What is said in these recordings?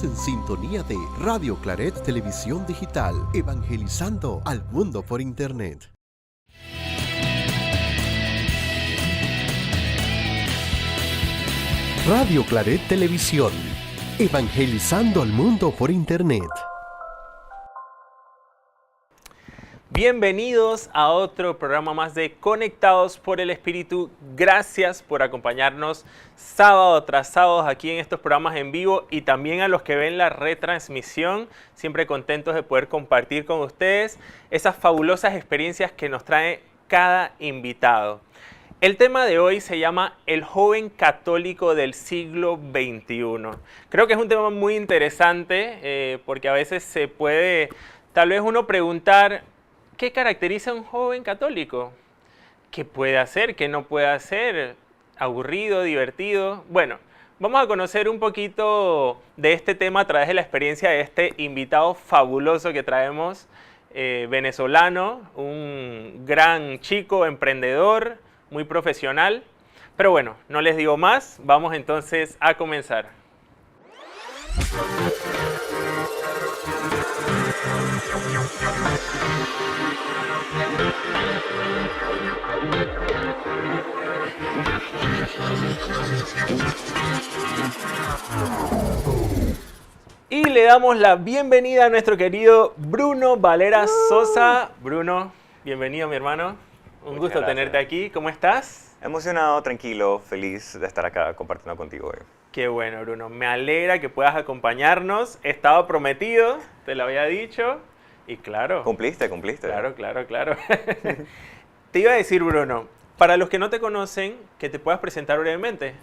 En sintonía de Radio Claret Televisión Digital, evangelizando al mundo por Internet. Radio Claret Televisión, evangelizando al mundo por Internet. Bienvenidos a otro programa más de Conectados por el Espíritu. Gracias por acompañarnos sábado tras sábado aquí en estos programas en vivo y también a los que ven la retransmisión. Siempre contentos de poder compartir con ustedes esas fabulosas experiencias que nos trae cada invitado. El tema de hoy se llama El joven católico del siglo XXI. Creo que es un tema muy interesante porque a veces se puede, tal vez uno preguntar, ¿qué caracteriza a un joven católico? ¿Qué puede hacer? ¿Qué no puede hacer? ¿Aburrido? ¿Divertido? Bueno, vamos a conocer un poquito de este tema a través de la experiencia de este invitado fabuloso que traemos, venezolano, un gran chico, emprendedor, muy profesional. Pero bueno, no les digo más, vamos entonces a comenzar. Y le damos la bienvenida a nuestro querido Bruno Valera Sosa. Bruno, bienvenido mi hermano. Un Muchas gusto gracias. tenerte aquí. ¿Cómo estás? Emocionado, tranquilo, feliz de estar acá compartiendo contigo hoy. Qué bueno, Bruno. Me alegra que puedas acompañarnos. Estaba prometido, te lo había dicho. Y claro. ¿Cumpliste? Claro. Te iba a decir, Bruno, para los que no te conocen, que te puedas presentar brevemente.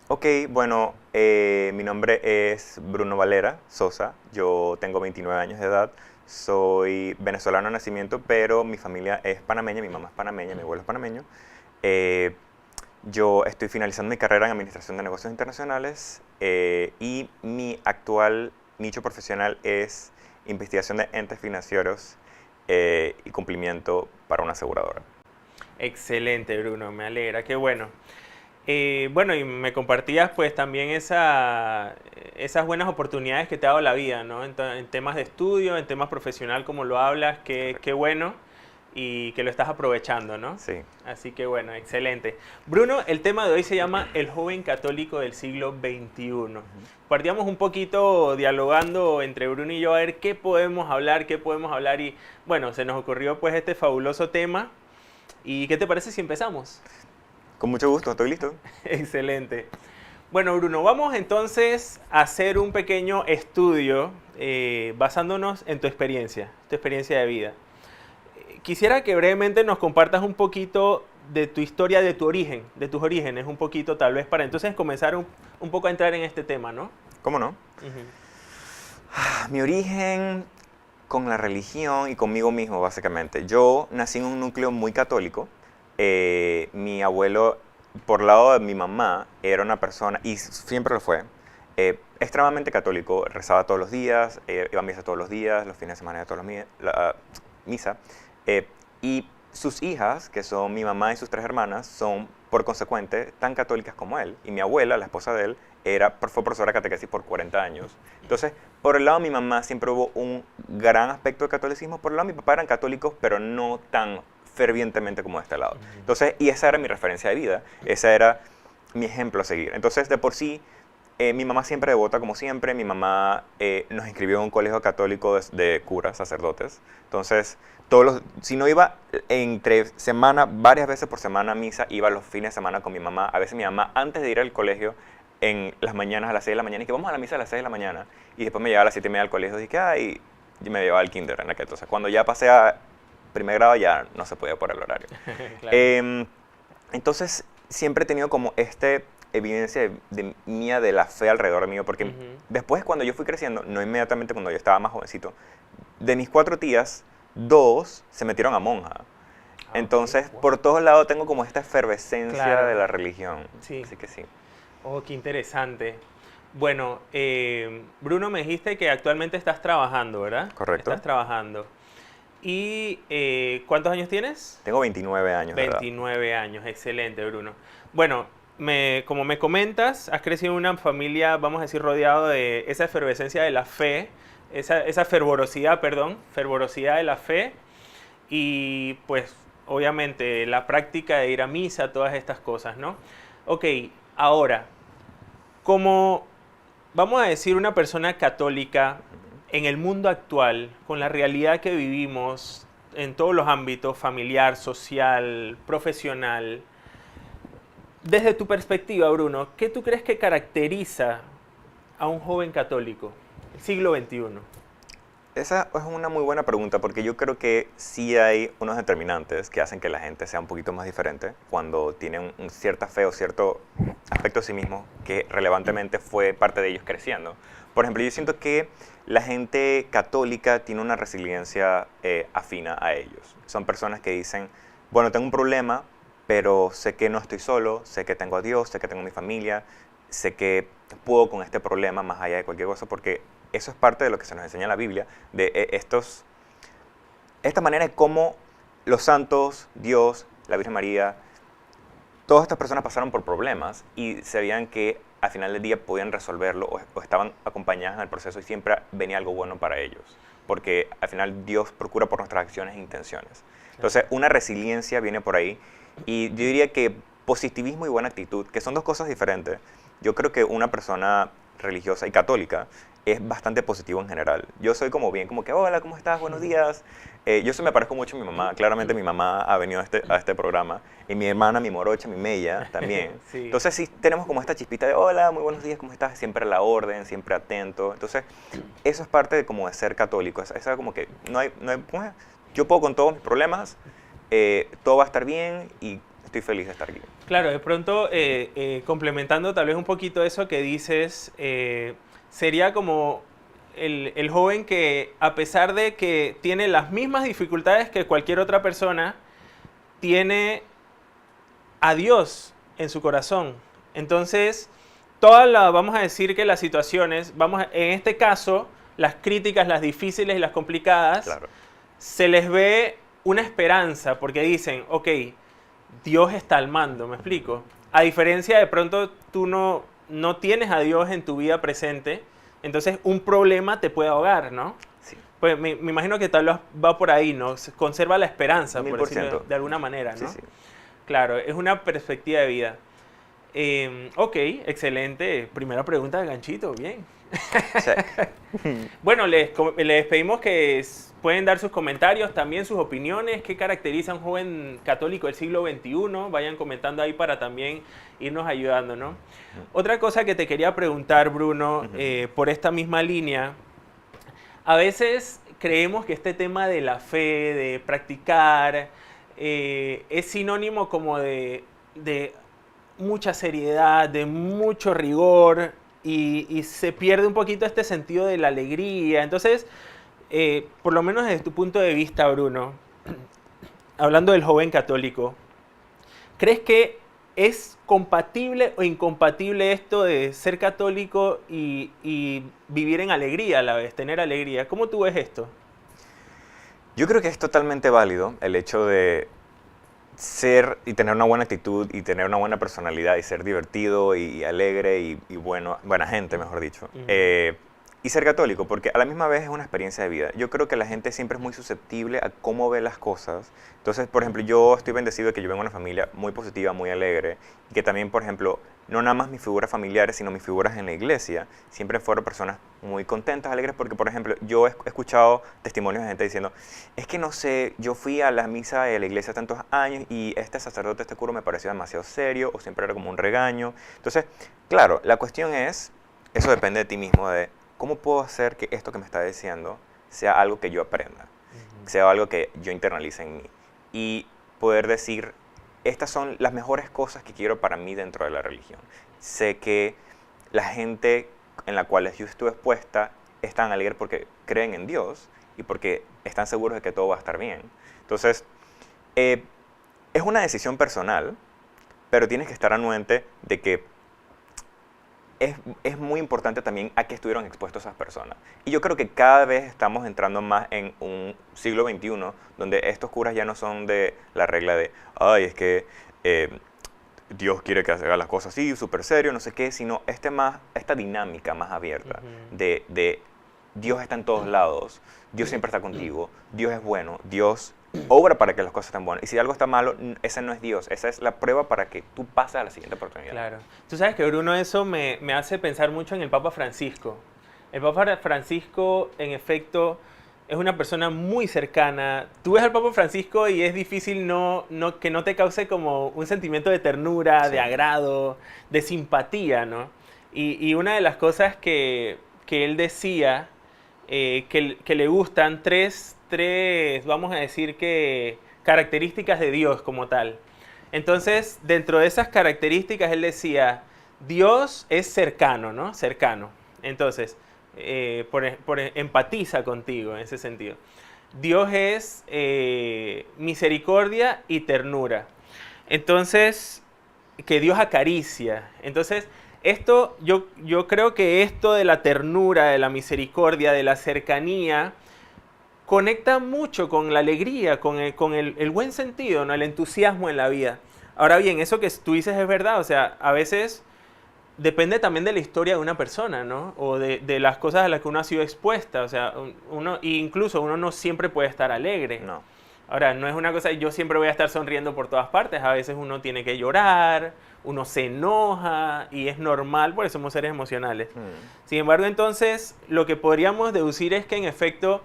Ok, bueno, mi nombre es Bruno Valera Sosa, yo tengo 29 años de edad, soy venezolano de nacimiento, pero mi familia es panameña, mi mamá es panameña, mi abuelo es panameño. Yo estoy finalizando mi carrera en Administración de Negocios Internacionales y mi actual nicho profesional es investigación de entes financieros y cumplimiento para una aseguradora. Excelente, Bruno, me alegra, qué bueno. Bueno, y me compartías pues también esas buenas oportunidades que te ha dado la vida, ¿no? En temas de estudio, en temas profesional, como lo hablas, qué bueno y que lo estás aprovechando, ¿no? Sí. Así que bueno, excelente. Bruno, el tema de hoy se llama El joven católico del siglo XXI. Partíamos un poquito dialogando entre Bruno y yo a ver qué podemos hablar y bueno, se nos ocurrió pues este fabuloso tema. ¿Y qué te parece si empezamos? Con mucho gusto, estoy listo. Excelente. Bueno, Bruno, vamos entonces a hacer un pequeño estudio basándonos en tu experiencia de vida. Quisiera que brevemente nos compartas un poquito de tu historia, de tu origen, de tus orígenes, un poquito tal vez, para entonces comenzar un poco a entrar en este tema, ¿no? ¿Cómo no? Mi origen con la religión y conmigo mismo, básicamente. Yo nací en un núcleo muy católico. Mi abuelo, por lado de mi mamá, era una persona, y siempre lo fue, extremadamente católico. Rezaba todos los días, iba a misa todos los días, los fines de semana iba a toda la misa. Y sus hijas, que son mi mamá y sus 3 hermanas, son, por consecuente, tan católicas como él. Y mi abuela, la esposa de él, fue profesora de catequesis por 40 años. Entonces, por el lado de mi mamá siempre hubo un gran aspecto de catolicismo. Por el lado de mi papá eran católicos, pero no tan fervientemente como de este lado. Entonces, y esa era mi referencia de vida. Ese era mi ejemplo a seguir. Entonces, de por sí, mi mamá siempre devota, como siempre. Mi mamá nos inscribió en un colegio católico de curas, sacerdotes. Entonces, si no iba entre semana, varias veces por semana a misa, iba los fines de semana con mi mamá. A veces mi mamá, antes de ir al colegio, en las mañanas a las 6 de la mañana, y que vamos a la misa a las 6 de la mañana. Y después me llevaba a las 7:30 al colegio, y dije, y me llevaba al kinder en aquel. Entonces, cuando ya pasé a primer grado, ya no se podía por el horario. Claro. Entonces, siempre he tenido como evidencia mía de la fe alrededor mío, porque después cuando yo fui creciendo, no inmediatamente cuando yo estaba más jovencito, de mis 4 tías, 2 se metieron a monja. Entonces, wow, por todos lados tengo como esta efervescencia, claro, de la religión. Sí. Así que sí. Oh, qué interesante. Bueno, Bruno, me dijiste que actualmente estás trabajando, ¿verdad? Correcto. Estás trabajando. ¿Y cuántos años tienes? Tengo 29 años. 29 años, excelente, Bruno. Bueno, como me comentas, has crecido en una familia, vamos a decir, rodeado de esa efervescencia de la fe, esa fervorosidad, perdón, fervorosidad de la fe y pues obviamente la práctica de ir a misa, todas estas cosas, ¿no? Ok, ahora, como vamos a decir una persona católica en el mundo actual, con la realidad que vivimos en todos los ámbitos, familiar, social, profesional, desde tu perspectiva, Bruno, ¿qué tú crees que caracteriza a un joven católico del siglo XXI? Esa es una muy buena pregunta porque yo creo que sí hay unos determinantes que hacen que la gente sea un poquito más diferente cuando tienen cierta fe o cierto aspecto de sí mismo que relevantemente fue parte de ellos creciendo. Por ejemplo, yo siento que la gente católica tiene una resiliencia afina a ellos. Son personas que dicen, bueno, tengo un problema, pero sé que no estoy solo, sé que tengo a Dios, sé que tengo mi familia, sé que puedo con este problema más allá de cualquier cosa, porque eso es parte de lo que se nos enseña en la Biblia, de esta manera de cómo los santos, Dios, la Virgen María, todas estas personas pasaron por problemas y sabían que al final del día podían resolverlo o estaban acompañadas en el proceso y siempre venía algo bueno para ellos, porque al final Dios procura por nuestras acciones e intenciones. Entonces, una resiliencia viene por ahí y yo diría que positivismo y buena actitud, que son dos cosas diferentes. Yo creo que una persona religiosa y católica es bastante positivo en general. Yo soy como bien, como que, hola, ¿cómo estás? Buenos días. Yo se me parezco mucho a mi mamá. Claramente mi mamá ha venido a este programa. Y mi hermana, mi morocha, mi mella también. Sí. Entonces sí tenemos como esta chispita de, hola, muy buenos días, ¿cómo estás? Siempre a la orden, siempre atento. Entonces eso es parte de como de ser católico. Esa como que pues, yo puedo con todos mis problemas, todo va a estar bien y estoy feliz de estar aquí. Claro, de pronto, complementando tal vez un poquito eso que dices, sería como el joven que, a pesar de que tiene las mismas dificultades que cualquier otra persona, tiene a Dios en su corazón. Entonces, vamos a decir que las situaciones, en este caso, las críticas, las difíciles y las complicadas, Claro. se les ve una esperanza, porque dicen, ok, Dios está al mando, ¿me explico? A diferencia de pronto tú no tienes a Dios en tu vida presente, entonces un problema te puede ahogar, ¿no? Sí. Pues me imagino que tal vez va por ahí, ¿no? Se conserva la esperanza, por 1000%. decirlo de alguna manera, ¿no? Sí, sí. Claro, es una perspectiva de vida. Ok, excelente. Primera pregunta de ganchito, bien. Check. Bueno, les pedimos que pueden dar sus comentarios, también sus opiniones, qué caracteriza a un joven católico del siglo XXI. Vayan comentando ahí para también irnos ayudando, ¿no? Otra cosa que te quería preguntar, Bruno, por esta misma línea, a veces creemos que este tema de la fe, de practicar, es sinónimo como de mucha seriedad, de mucho rigor, y se pierde un poquito este sentido de la alegría. Entonces, por lo menos desde tu punto de vista, Bruno, hablando del joven católico, ¿crees que es compatible o incompatible esto de ser católico y vivir en alegría a la vez, tener alegría? ¿Cómo tú ves esto? Yo creo que es totalmente válido el hecho de ser y tener una buena actitud y tener una buena personalidad y ser divertido y alegre y buena gente, mejor dicho. Y ser católico, porque a la misma vez es una experiencia de vida. Yo creo que la gente siempre es muy susceptible a cómo ve las cosas. Entonces, por ejemplo, yo estoy bendecido de que yo vengo de una familia muy positiva, muy alegre, y que también, por ejemplo, no nada más mis figuras familiares, sino mis figuras en la iglesia, siempre fueron personas muy contentas, alegres, porque, por ejemplo, yo he escuchado testimonios de gente diciendo, es que no sé, yo fui a la misa de la iglesia tantos años y este sacerdote, este cura me pareció demasiado serio, o siempre era como un regaño. Entonces, claro, la cuestión es, eso depende de ti mismo, de cómo puedo hacer que esto que me está diciendo sea algo que yo aprenda, sea algo que yo internalice en mí, y poder decir, estas son las mejores cosas que quiero para mí dentro de la religión. Sé que la gente en la cual yo estuve expuesta están alegres porque creen en Dios y porque están seguros de que todo va a estar bien. Entonces, es una decisión personal, pero tienes que estar anuente de que es muy importante también a qué estuvieron expuestos esas personas. Y yo creo que cada vez estamos entrando más en un siglo XXI donde estos curas ya no son de la regla de, ay, es que Dios quiere que haga las cosas así, súper serio, no sé qué, sino esta dinámica más abierta de Dios está en todos lados, Dios siempre está contigo, Dios es bueno, Dios obra para que las cosas estén buenas. Y si algo está malo, ese no es Dios, esa es la prueba para que tú pases a la siguiente oportunidad. Claro. Tú sabes que, Bruno, eso me hace pensar mucho en el Papa Francisco. El Papa Francisco, en efecto, es una persona muy cercana. Tú ves al Papa Francisco y es difícil que no te cause como un sentimiento de ternura, de agrado, de simpatía, ¿no? Y una de las cosas que él decía, que le gustan tres, vamos a decir que características de Dios como tal. Entonces, dentro de esas características, él decía, Dios es cercano, ¿no? Cercano. Entonces, empatiza contigo en ese sentido. Dios es misericordia y ternura. Entonces, que Dios acaricia. Entonces, yo creo que esto de la ternura, de la misericordia, de la cercanía, conecta mucho con la alegría, con el buen sentido, ¿no? El entusiasmo en la vida. Ahora bien, eso que tú dices es verdad, o sea, a veces depende también de la historia de una persona, ¿no? O de las cosas a las que uno ha sido expuesta, o sea, incluso uno no siempre puede estar alegre. No. Ahora, no es una cosa, yo siempre voy a estar sonriendo por todas partes, a veces uno tiene que llorar, uno se enoja y es normal, porque somos seres emocionales. Sin embargo, entonces, lo que podríamos deducir es que en efecto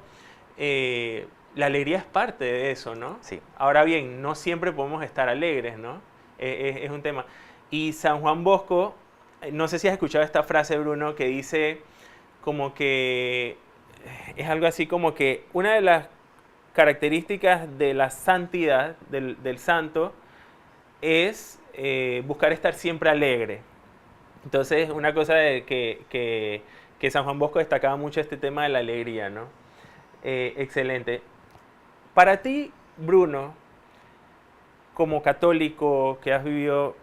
la alegría es parte de eso, ¿no? Sí. Ahora bien, no siempre podemos estar alegres, ¿no? Es un tema. Y San Juan Bosco, no sé si has escuchado esta frase, Bruno, que dice como que es algo así como que una de las características de la santidad del santo es buscar estar siempre alegre. Entonces, una cosa que San Juan Bosco destacaba mucho este tema de la alegría, ¿no? Excelente. Para ti, Bruno, como católico que has vivido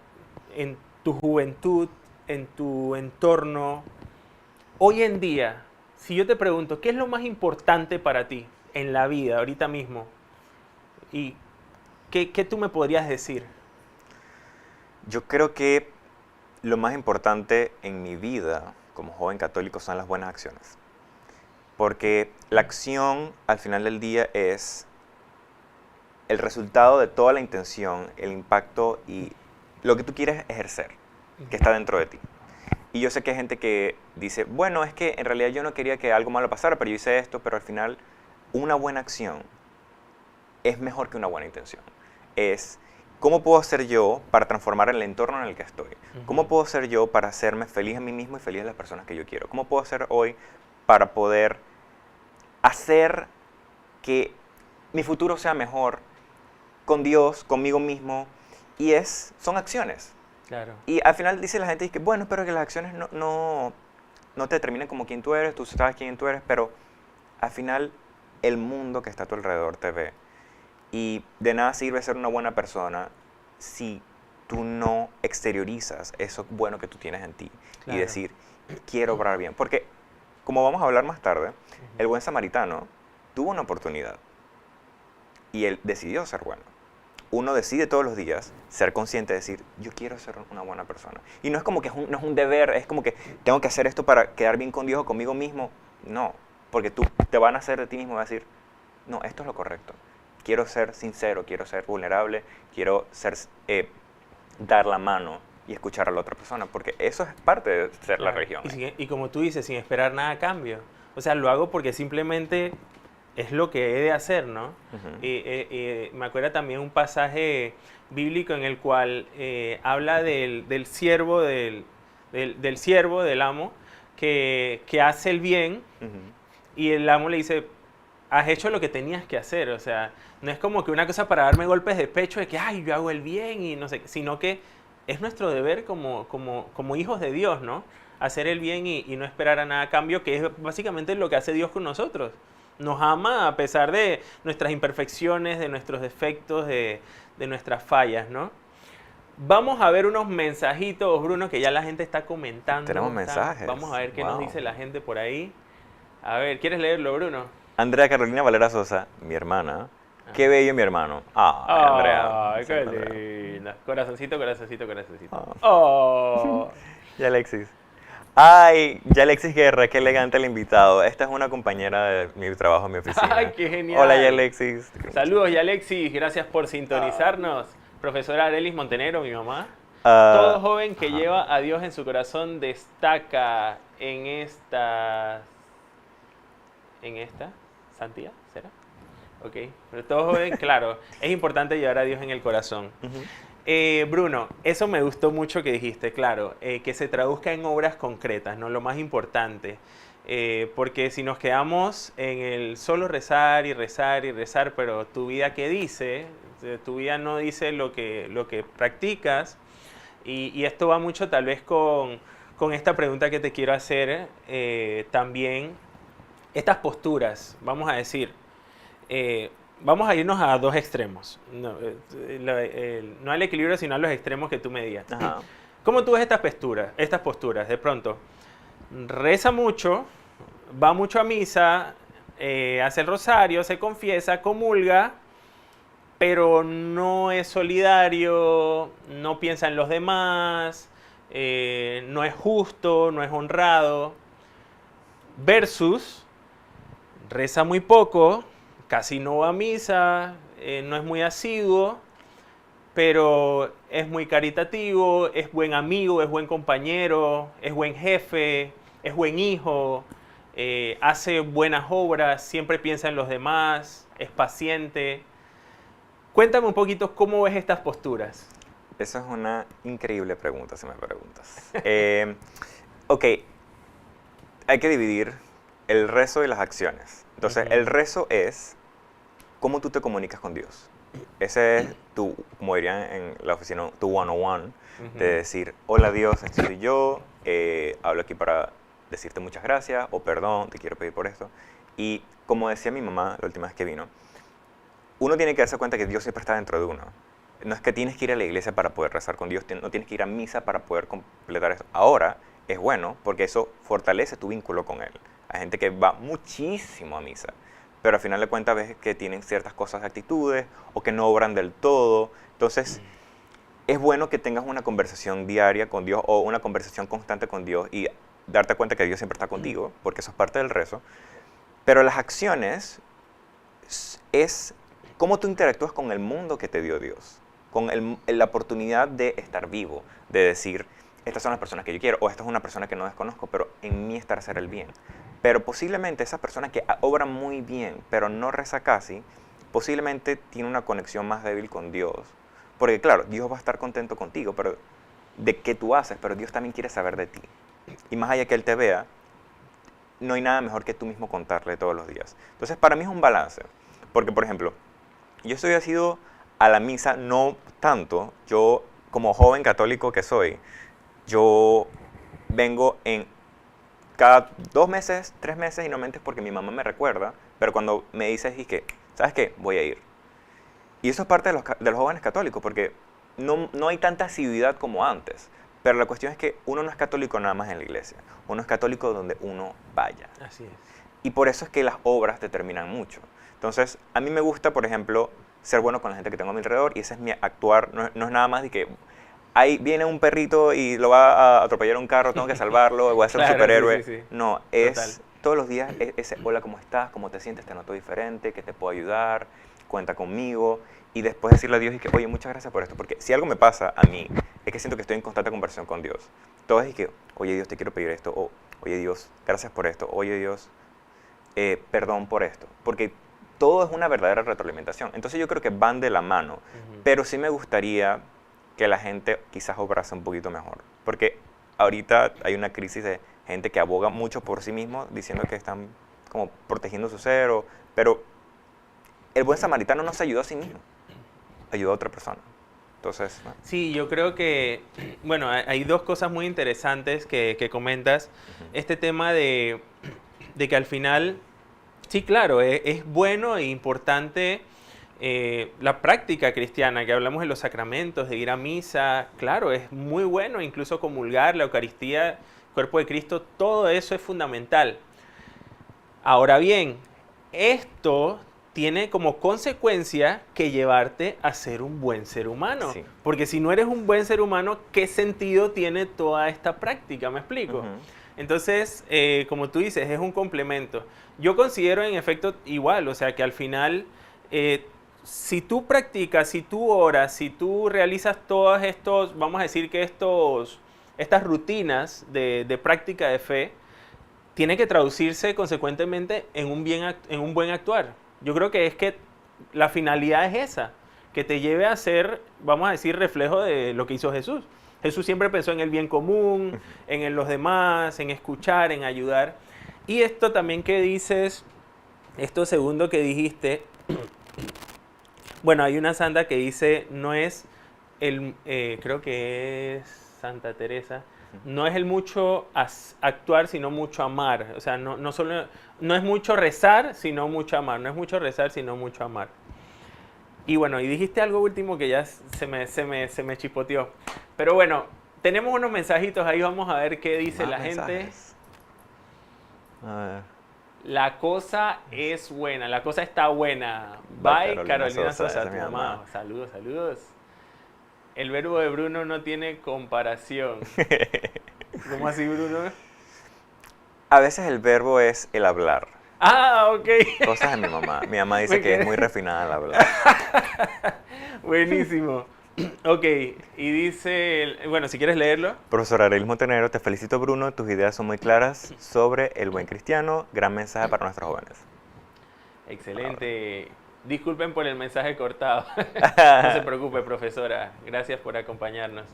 en tu juventud, en tu entorno, hoy en día, si yo te pregunto, ¿qué es lo más importante para ti en la vida, ahorita mismo? ¿Y qué tú me podrías decir? Yo creo que lo más importante en mi vida como joven católico son las buenas acciones. Porque la acción al final del día es el resultado de toda la intención, el impacto y lo que tú quieres ejercer, que está dentro de ti. Y yo sé que hay gente que dice, bueno, es que en realidad yo no quería que algo malo pasara, pero yo hice esto, pero al final una buena acción es mejor que una buena intención. Es, ¿cómo puedo hacer yo para transformar el entorno en el que estoy? ¿Cómo puedo hacer yo para hacerme feliz a mí mismo y feliz a las personas que yo quiero? ¿Cómo puedo hacer hoy para poder hacer que mi futuro sea mejor con Dios, conmigo mismo? Y son acciones. Claro. Y al final dice la gente que, bueno, pero que las acciones no te determinan como quién tú eres, tú sabes quién tú eres, pero al final el mundo que está a tu alrededor te ve. Y de nada sirve ser una buena persona si tú no exteriorizas eso bueno que tú tienes en ti. Claro. Y decir, quiero obrar bien. Porque, como vamos a hablar más tarde, el buen samaritano tuvo una oportunidad y él decidió ser bueno. Uno decide todos los días ser consciente de decir, yo quiero ser una buena persona. Y no es como que no es un deber, es como que tengo que hacer esto para quedar bien con Dios o conmigo mismo. No, porque tú te van a hacer de ti mismo y vas a decir, no, esto es lo correcto. Quiero ser sincero, quiero ser vulnerable, quiero dar la mano y escuchar a la otra persona, porque eso es parte de ser la religión. Y como tú dices, sin esperar nada a cambio. O sea, lo hago porque simplemente es lo que he de hacer, ¿no? Me acuerda también un pasaje bíblico en el cual habla del siervo, del siervo, del amo, que hace el bien, y el amo le dice, has hecho lo que tenías que hacer. O sea, no es como que una cosa para darme golpes de pecho de que, ay, yo hago el bien y no sé, sino que es nuestro deber como hijos de Dios, ¿no? Hacer el bien y no esperar a nada a cambio, que es básicamente lo que hace Dios con nosotros. Nos ama a pesar de nuestras imperfecciones, de nuestros defectos, de nuestras fallas, ¿no? Vamos a ver unos mensajitos, Bruno, que ya la gente está comentando. Tenemos mensajes. Vamos a ver qué nos dice la gente por ahí. A ver, ¿quieres leerlo, Bruno? Andrea Carolina Valera Sosa, mi hermana, Qué bello mi hermano. Ay, Andrea. Ay, qué Siempre Andrea. linda. Corazoncito, corazoncito, corazoncito. Ah. Oh. Y Alexis. Ay, ya Alexis Guerra, qué elegante el invitado. Esta es una compañera de mi trabajo en mi oficina. Ay, qué genial. Hola, ya Alexis. Saludos, y Alexis, gracias por sintonizarnos. Profesora Arelis Montenegro, mi mamá. Ah, Todo joven que ajá. lleva a Dios en su corazón destaca en esta santidad, ¿será? Ok, pero todo joven, claro, es importante llevar a Dios en el corazón. Ujú. Bruno, eso me gustó mucho que dijiste, claro, que se traduzca en obras concretas, ¿no? Lo más importante. Porque si nos quedamos en el solo rezar y rezar y rezar, pero tu vida qué dice, tu vida no dice lo que practicas, y esto va mucho tal vez con esta pregunta que te quiero hacer también, estas posturas, vamos a decir, vamos a irnos a dos extremos, no al equilibrio, sino a los extremos que tú me digas. Ajá. ¿Cómo tú ves estas posturas? De pronto, reza mucho, va mucho a misa, hace el rosario, se confiesa, comulga, pero no es solidario, no piensa en los demás, no es justo, no es honrado, versus reza muy poco, casi no va a misa, no es muy asiduo, pero es muy caritativo, es buen amigo, es buen compañero, es buen jefe, es buen hijo, hace buenas obras, siempre piensa en los demás, es paciente. Cuéntame un poquito cómo ves estas posturas. Esa es una increíble pregunta, si me preguntas. Ok, hay que dividir el rezo y las acciones. Entonces, Ujú. el rezo es cómo tú te comunicas con Dios. Ese es tu, como dirían en la oficina, tu one-on-one, de decir, hola Dios, este soy yo, hablo aquí para decirte muchas gracias, o perdón, te quiero pedir por esto. Y como decía mi mamá la última vez que vino, uno tiene que darse cuenta que Dios siempre está dentro de uno. No es que tienes que ir a la iglesia para poder rezar con Dios, no tienes que ir a misa para poder completar eso. Ahora es bueno porque eso fortalece tu vínculo con Él. Hay gente que va muchísimo a misa, pero al final de cuentas ves que tienen ciertas cosas, actitudes, o que no obran del todo. Entonces, es bueno que tengas una conversación diaria con Dios o una conversación constante con Dios y darte cuenta que Dios siempre está contigo, porque eso es parte del rezo. Pero las acciones es cómo tú interactúas con el mundo que te dio Dios, con la oportunidad de estar vivo, de decir, estas son las personas que yo quiero, o esta es una persona que no desconozco, pero en mí está hacer el bien. Pero posiblemente esa persona que obra muy bien, pero no reza casi, posiblemente tiene una conexión más débil con Dios. Porque claro, Dios va a estar contento contigo, pero de qué tú haces, pero Dios también quiere saber de ti. Y más allá que Él te vea, no hay nada mejor que tú mismo contarle todos los días. Entonces, para mí es un balance. Porque, por ejemplo, yo estoy asiduo a la misa, no tanto. Yo, como joven católico que soy, yo vengo en cada 2 meses, 3 meses, y normalmente es porque mi mamá me recuerda, pero cuando me dice, y que, ¿sabes qué? Voy a ir. Y eso es parte de los jóvenes católicos, porque no hay tanta asiduidad como antes. Pero la cuestión es que uno no es católico nada más en la iglesia. Uno es católico donde uno vaya. Así es. Y por eso es que las obras determinan mucho. Entonces, a mí me gusta, por ejemplo, ser bueno con la gente que tengo a mi alrededor, y ese es mi actuar. No es nada más de que ahí viene un perrito y lo va a atropellar un carro, tengo que salvarlo, voy a ser Claro, un superhéroe. sí. No, Total. es todos los días ese hola, ¿cómo estás? ¿Cómo te sientes? Te noto diferente, que te puedo ayudar, cuenta conmigo. Y después decirle a Dios y que, oye, muchas gracias por esto. Porque si algo me pasa a mí, es que siento que estoy en constante conversación con Dios. Todo es que, oye Dios, te quiero pedir esto. O, oye Dios, gracias por esto. Oye Dios, perdón por esto. Porque todo es una verdadera retroalimentación. Entonces yo creo que van de la mano. Pero sí me gustaría que la gente quizás obrase un poquito mejor. Porque ahorita hay una crisis de gente que aboga mucho por sí mismo, diciendo que están como protegiendo su ser, pero el buen samaritano no se ayudó a sí mismo, ayudó a otra persona. Entonces, bueno. Sí, yo creo que, bueno, hay dos cosas muy interesantes que comentas. Este tema de que al final, sí, claro, es bueno e importante la práctica cristiana, que hablamos de los sacramentos, de ir a misa. Claro, es muy bueno, incluso comulgar, la Eucaristía, cuerpo de Cristo, todo eso es fundamental. Ahora bien, esto tiene como consecuencia que llevarte a ser un buen ser humano. Sí. Porque si no eres un buen ser humano, ¿qué sentido tiene toda esta práctica? ¿Me explico? Ujú. Entonces, como tú dices, es un complemento. Yo considero en efecto igual, o sea que al final, si tú practicas, si tú oras, si tú realizas todos estos, vamos a decir que estas rutinas de práctica de fe, tiene que traducirse consecuentemente en un buen actuar. Yo creo que es que la finalidad es esa, que te lleve a ser, vamos a decir, reflejo de lo que hizo Jesús. Jesús siempre pensó en el bien común, en los demás, en escuchar, en ayudar. Y esto también que dices, esto segundo que dijiste, bueno, hay una santa que dice, no es creo que es Santa Teresa, no es el mucho actuar, sino mucho amar. O sea, no es mucho rezar, sino mucho amar. No es mucho rezar, sino mucho amar. Y bueno, y dijiste algo último que ya se me chipoteó. Pero bueno, tenemos unos mensajitos ahí, vamos a ver qué dice la gente. Mensajes. A ver. La cosa es buena, la cosa está buena. Bye, Bye, Carolina Sosa, Sosa, esa es tu mi mamá. mamá. Saludos, saludos. El verbo de Bruno no tiene comparación. ¿Cómo así, Bruno? A veces el verbo es el hablar. Ah, ok. Cosas de mi mamá. Mi mamá dice Me que es quedé- muy refinada al hablar. Buenísimo. Ok, y dice, bueno, si quieres leerlo. Profesor Ariel Montenegro, te felicito, Bruno. Tus ideas son muy claras sobre el buen cristiano. Gran mensaje para nuestros jóvenes. Excelente. Disculpen por el mensaje cortado. No se preocupe, profesora. Gracias por acompañarnos.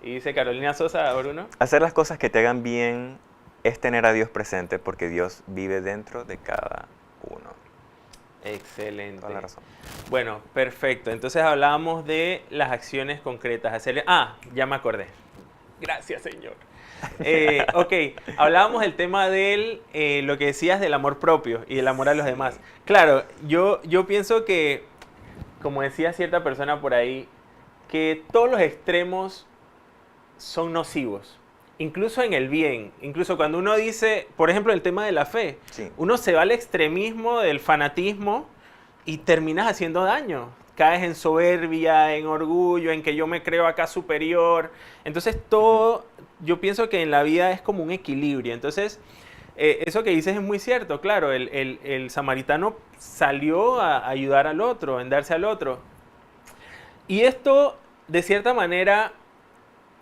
Y dice Carolina Sosa, Bruno. Hacer las cosas que te hagan bien es tener a Dios presente porque Dios vive dentro de cada uno. Excelente. Toda la razón. Bueno, perfecto. Entonces hablábamos de las acciones concretas. Ya me acordé. Gracias, Señor. Ok, hablábamos del tema de lo que decías del amor propio y del amor a los demás. Claro, yo pienso que, como decía cierta persona por ahí, que todos los extremos son nocivos. Incluso en el bien, incluso cuando uno dice, por ejemplo, el tema de la fe, Sí. uno se va al extremismo del fanatismo y terminas haciendo daño. Caes en soberbia, en orgullo, en que yo me creo acá superior. Entonces todo, yo pienso que en la vida es como un equilibrio. Entonces, eso que dices es muy cierto, claro, el samaritano salió a ayudar al otro, en darse al otro. Y esto, de cierta manera,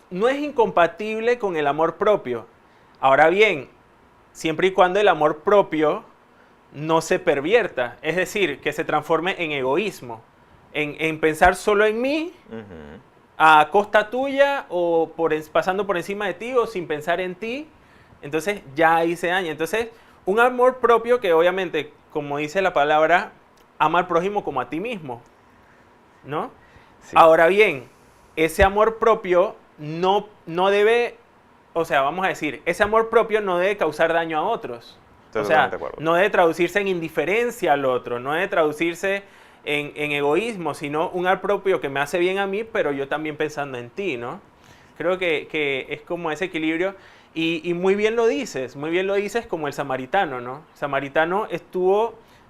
no es incompatible con el amor propio. Ahora bien, siempre y cuando el amor propio no se pervierta, es decir, que se transforme en egoísmo, en pensar solo en mí, Ujú. a costa tuya o pasando por encima de ti o sin pensar en ti, entonces ya ahí se daña. Entonces, un amor propio que obviamente, como dice la palabra, ama al prójimo como a ti mismo, ¿no? Sí. Ahora bien, ese amor propio no debe, o sea, vamos a decir, ese amor propio no debe causar daño a otros. Estoy O sea, totalmente de acuerdo. no debe traducirse en indiferencia al otro, no debe traducirse en egoísmo, sino un amor propio que me hace bien a mí, pero yo también pensando en ti, ¿no? Creo que es como ese equilibrio. Y muy bien lo dices como el samaritano, ¿no? El samaritano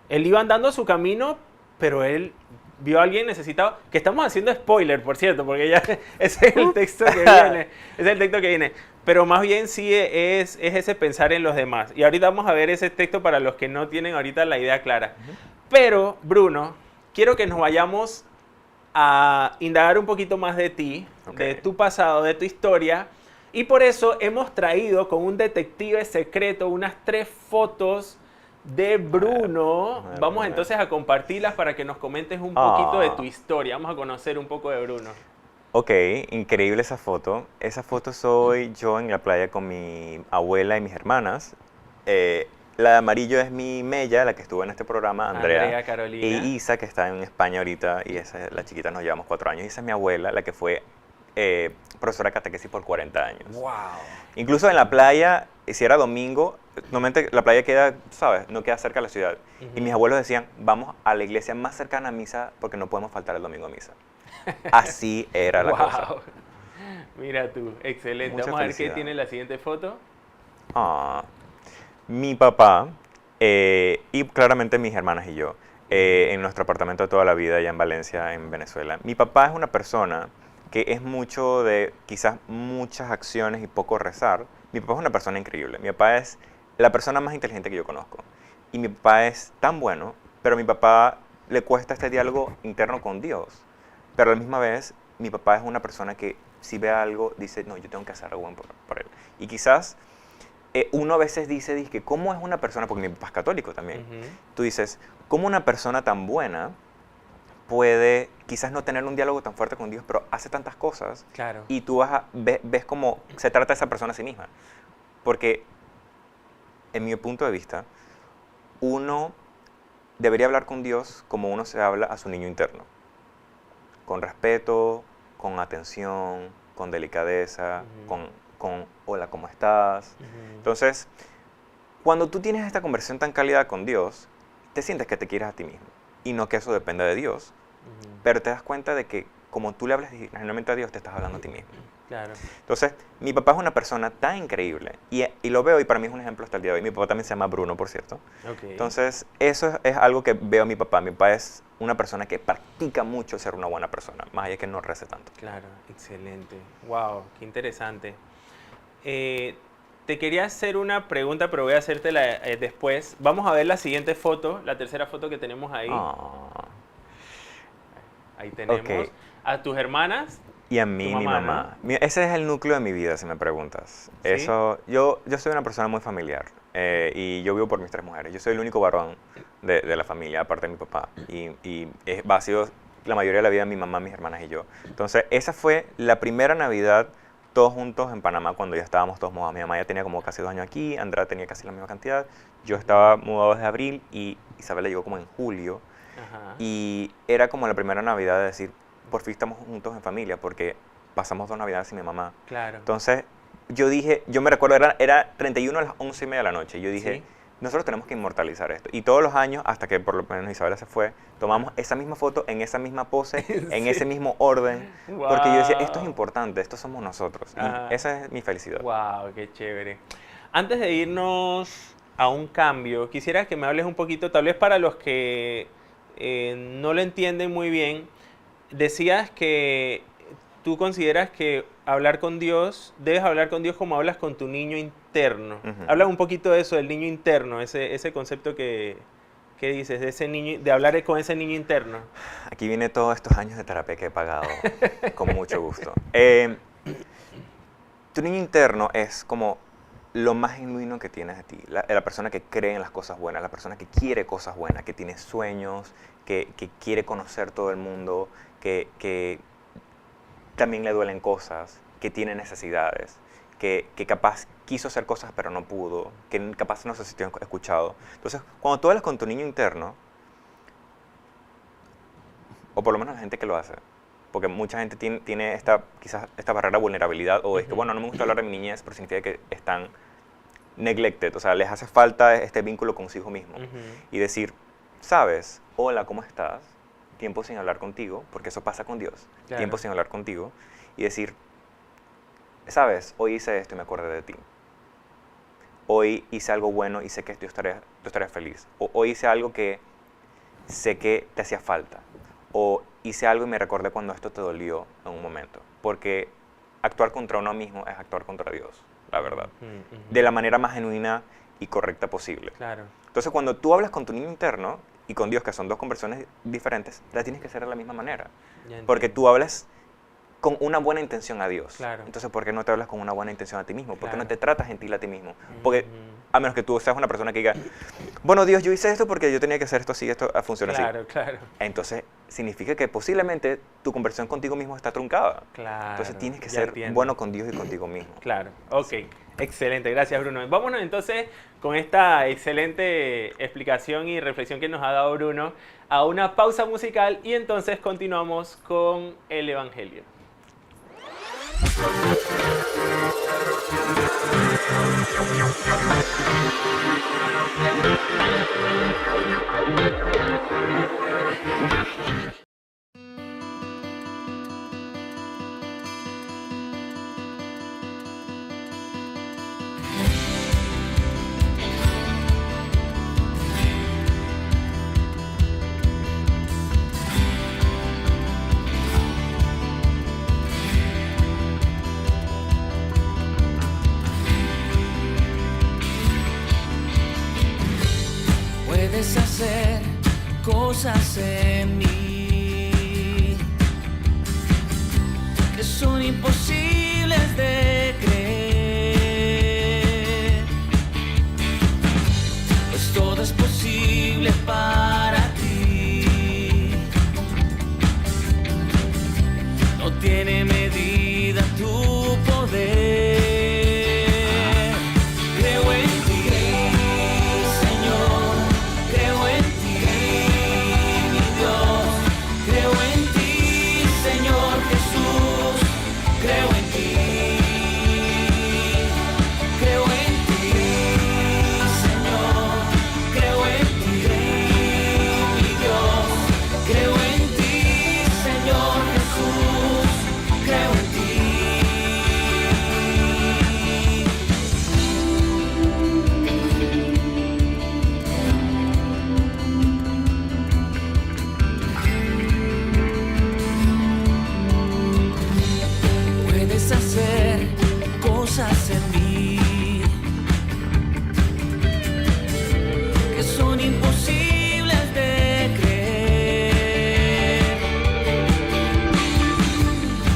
él iba andando su camino, pero él vio a alguien necesitado, que estamos haciendo spoiler, por cierto, porque ya ese es el texto que viene, es el texto que viene. Pero más bien sí es ese pensar en los demás. Y ahorita vamos a ver ese texto para los que no tienen ahorita la idea clara. Pero, Bruno, quiero que nos vayamos a indagar un poquito más de ti, Ok. de tu pasado, de tu historia. Y por eso hemos traído con un detective secreto unas 3 fotos de Bruno. a ver, Vamos a ver. entonces a compartirlas para que nos comentes un poquito de tu historia. Vamos a conocer un poco de Bruno. Ok, increíble esa foto. Esa foto soy yo en la playa con mi abuela y mis hermanas. La de amarillo es mi Mella, la que estuvo en este programa, Andrea. Carolina. Y Isa, que está en España ahorita, y esa, la chiquita nos llevamos 4 años. Y esa es mi abuela, la que fue profesora de catequesis por 40 años. ¡Wow! Incluso en la playa, si era domingo, normalmente la playa queda, ¿sabes? No queda cerca de la ciudad. Y mis abuelos decían, vamos a la iglesia más cercana a misa porque no podemos faltar el domingo a misa. Así era la cosa. ¡Wow! Mira tú, excelente. Mucha Vamos a ver qué felicidad. tiene la siguiente foto. Mi papá y claramente mis hermanas y yo en nuestro apartamento de toda la vida allá en Valencia, en Venezuela. Mi papá es una persona que es mucho de quizás muchas acciones y poco rezar. Mi papá es una persona increíble. Mi papá es la persona más inteligente que yo conozco. Y mi papá es tan bueno, pero a mi papá le cuesta este diálogo interno con Dios. Pero a la misma vez, mi papá es una persona que si ve algo, dice, no, yo tengo que hacer algo bueno por él. Y quizás uno a veces dice, ¿cómo es una persona? Porque mi papá es católico también. Tú dices, ¿cómo una persona tan buena puede quizás no tener un diálogo tan fuerte con Dios, pero hace tantas cosas? Claro. Y tú ves cómo se trata esa persona a sí misma. Porque, en mi punto de vista, uno debería hablar con Dios como uno se habla a su niño interno. Con respeto, con atención, con delicadeza, con hola, ¿cómo estás? Entonces, cuando tú tienes esta conversación tan cálida con Dios, te sientes que te quieres a ti mismo. Y no que eso dependa de Dios, pero te das cuenta de que como tú le hablas generalmente a Dios, te estás hablando a ti mismo. Claro. Entonces, mi papá es una persona tan increíble y lo veo y para mí es un ejemplo hasta el día de hoy. Mi papá también se llama Bruno, por cierto. Okay. Entonces, eso es algo que veo a mi papá. Mi papá es una persona que practica mucho ser una buena persona, más allá que no rece tanto. Claro, excelente. Wow, qué interesante. Te quería hacer una pregunta, pero voy a hacértela después. Vamos a ver la siguiente foto, la tercera foto que tenemos ahí. Oh. Ahí tenemos a tus hermanas. Y a mí, mi mamá. ¿No? Ese es el núcleo de mi vida, si me preguntas. ¿Sí? Eso, yo soy una persona muy familiar y yo vivo por mis 3 mujeres. Yo soy el único varón de la familia, aparte de mi papá. Y ha sido la mayoría de la vida mi mamá, mis hermanas y yo. Entonces, esa fue la primera Navidad todos juntos en Panamá cuando ya estábamos todos mudados. Mi mamá ya tenía como casi 2 años aquí, Andrea tenía casi la misma cantidad. Yo estaba mudado desde abril y Isabela llegó como en julio. Ajá. Y era como la primera Navidad de decir, por fin estamos juntos en familia, porque pasamos 2 Navidades sin mi mamá. Claro. Entonces, yo me recuerdo, era 31 a las 11:30 de la noche. Yo dije, ¿Sí? nosotros tenemos que inmortalizar esto. Y todos los años, hasta que por lo menos Isabela se fue, tomamos esa misma foto, en esa misma pose, en ese mismo orden. Wow. Porque yo decía, esto es importante, esto somos nosotros. Ajá. Y esa es mi felicidad. Wow, qué chévere. Antes de irnos a un cambio, quisiera que me hables un poquito, tal vez para los que no lo entienden muy bien. Decías que tú consideras que hablar con Dios, debes hablar con Dios como hablas con tu niño interno. Habla un poquito de eso, del niño interno, ese concepto que dices, de ese niño, de hablar con ese niño interno. Aquí viene todos estos años de terapia que he pagado con mucho gusto. Tu niño interno es como lo más genuino que tienes de ti, la persona que cree en las cosas buenas, la persona que quiere cosas buenas, que tiene sueños, que quiere conocer todo el mundo, que también le duelen cosas, que tiene necesidades, que capaz quiso hacer cosas pero no pudo, que capaz no se sintió escuchado. Entonces, cuando tú hablas con tu niño interno, o por lo menos la gente que lo hace, porque mucha gente tiene quizás esta barrera de vulnerabilidad, o es que, bueno, no me gusta hablar de mi niñez, pero significa que están neglected, o sea, les hace falta este vínculo consigo mismo. Y decir, ¿sabes? Hola, ¿cómo estás? Tiempo sin hablar contigo, porque eso pasa con Dios. Claro. Tiempo sin hablar contigo. Y decir, ¿sabes? Hoy hice esto y me acordé de ti. Hoy hice algo bueno y sé que tú estarías feliz. O hoy hice algo que sé que te hacía falta. O hice algo y me recordé cuando esto te dolió en un momento. Porque actuar contra uno mismo es actuar contra Dios, la verdad. De la manera más genuina y correcta posible. Claro. Entonces, cuando tú hablas con tu niño interno y con Dios, que son 2 conversaciones diferentes, la tienes que hacer de la misma manera. Porque tú hablas con una buena intención a Dios. Claro. Entonces, ¿por qué no te hablas con una buena intención a ti mismo? ¿Por qué Claro. no te tratas gentil a ti mismo? Porque, a menos que tú seas una persona que diga, bueno, Dios, yo hice esto porque yo tenía que hacer esto así, esto funciona así. Claro, claro. Entonces, significa que posiblemente tu conversación contigo mismo está truncada. Claro. Entonces, tienes que ya ser entiendo. bueno con Dios y contigo mismo. Claro, ok. Excelente, gracias Bruno. Vámonos entonces con esta excelente explicación y reflexión que nos ha dado Bruno a una pausa musical y entonces continuamos con el Evangelio. Puedes hacer cosas en mí que son imposibles de creer, pues todo es posible para ti. No tiene medida tu poder. Creo en ti, Señor, creo en ti, mi Dios, creo en ti, Señor Jesús, creo en ti, creo en ti, Señor, creo en ti, mi Dios, creo en ti, Señor Jesús, creo en ti. Puedes hacer cosas en mí que son imposibles de creer,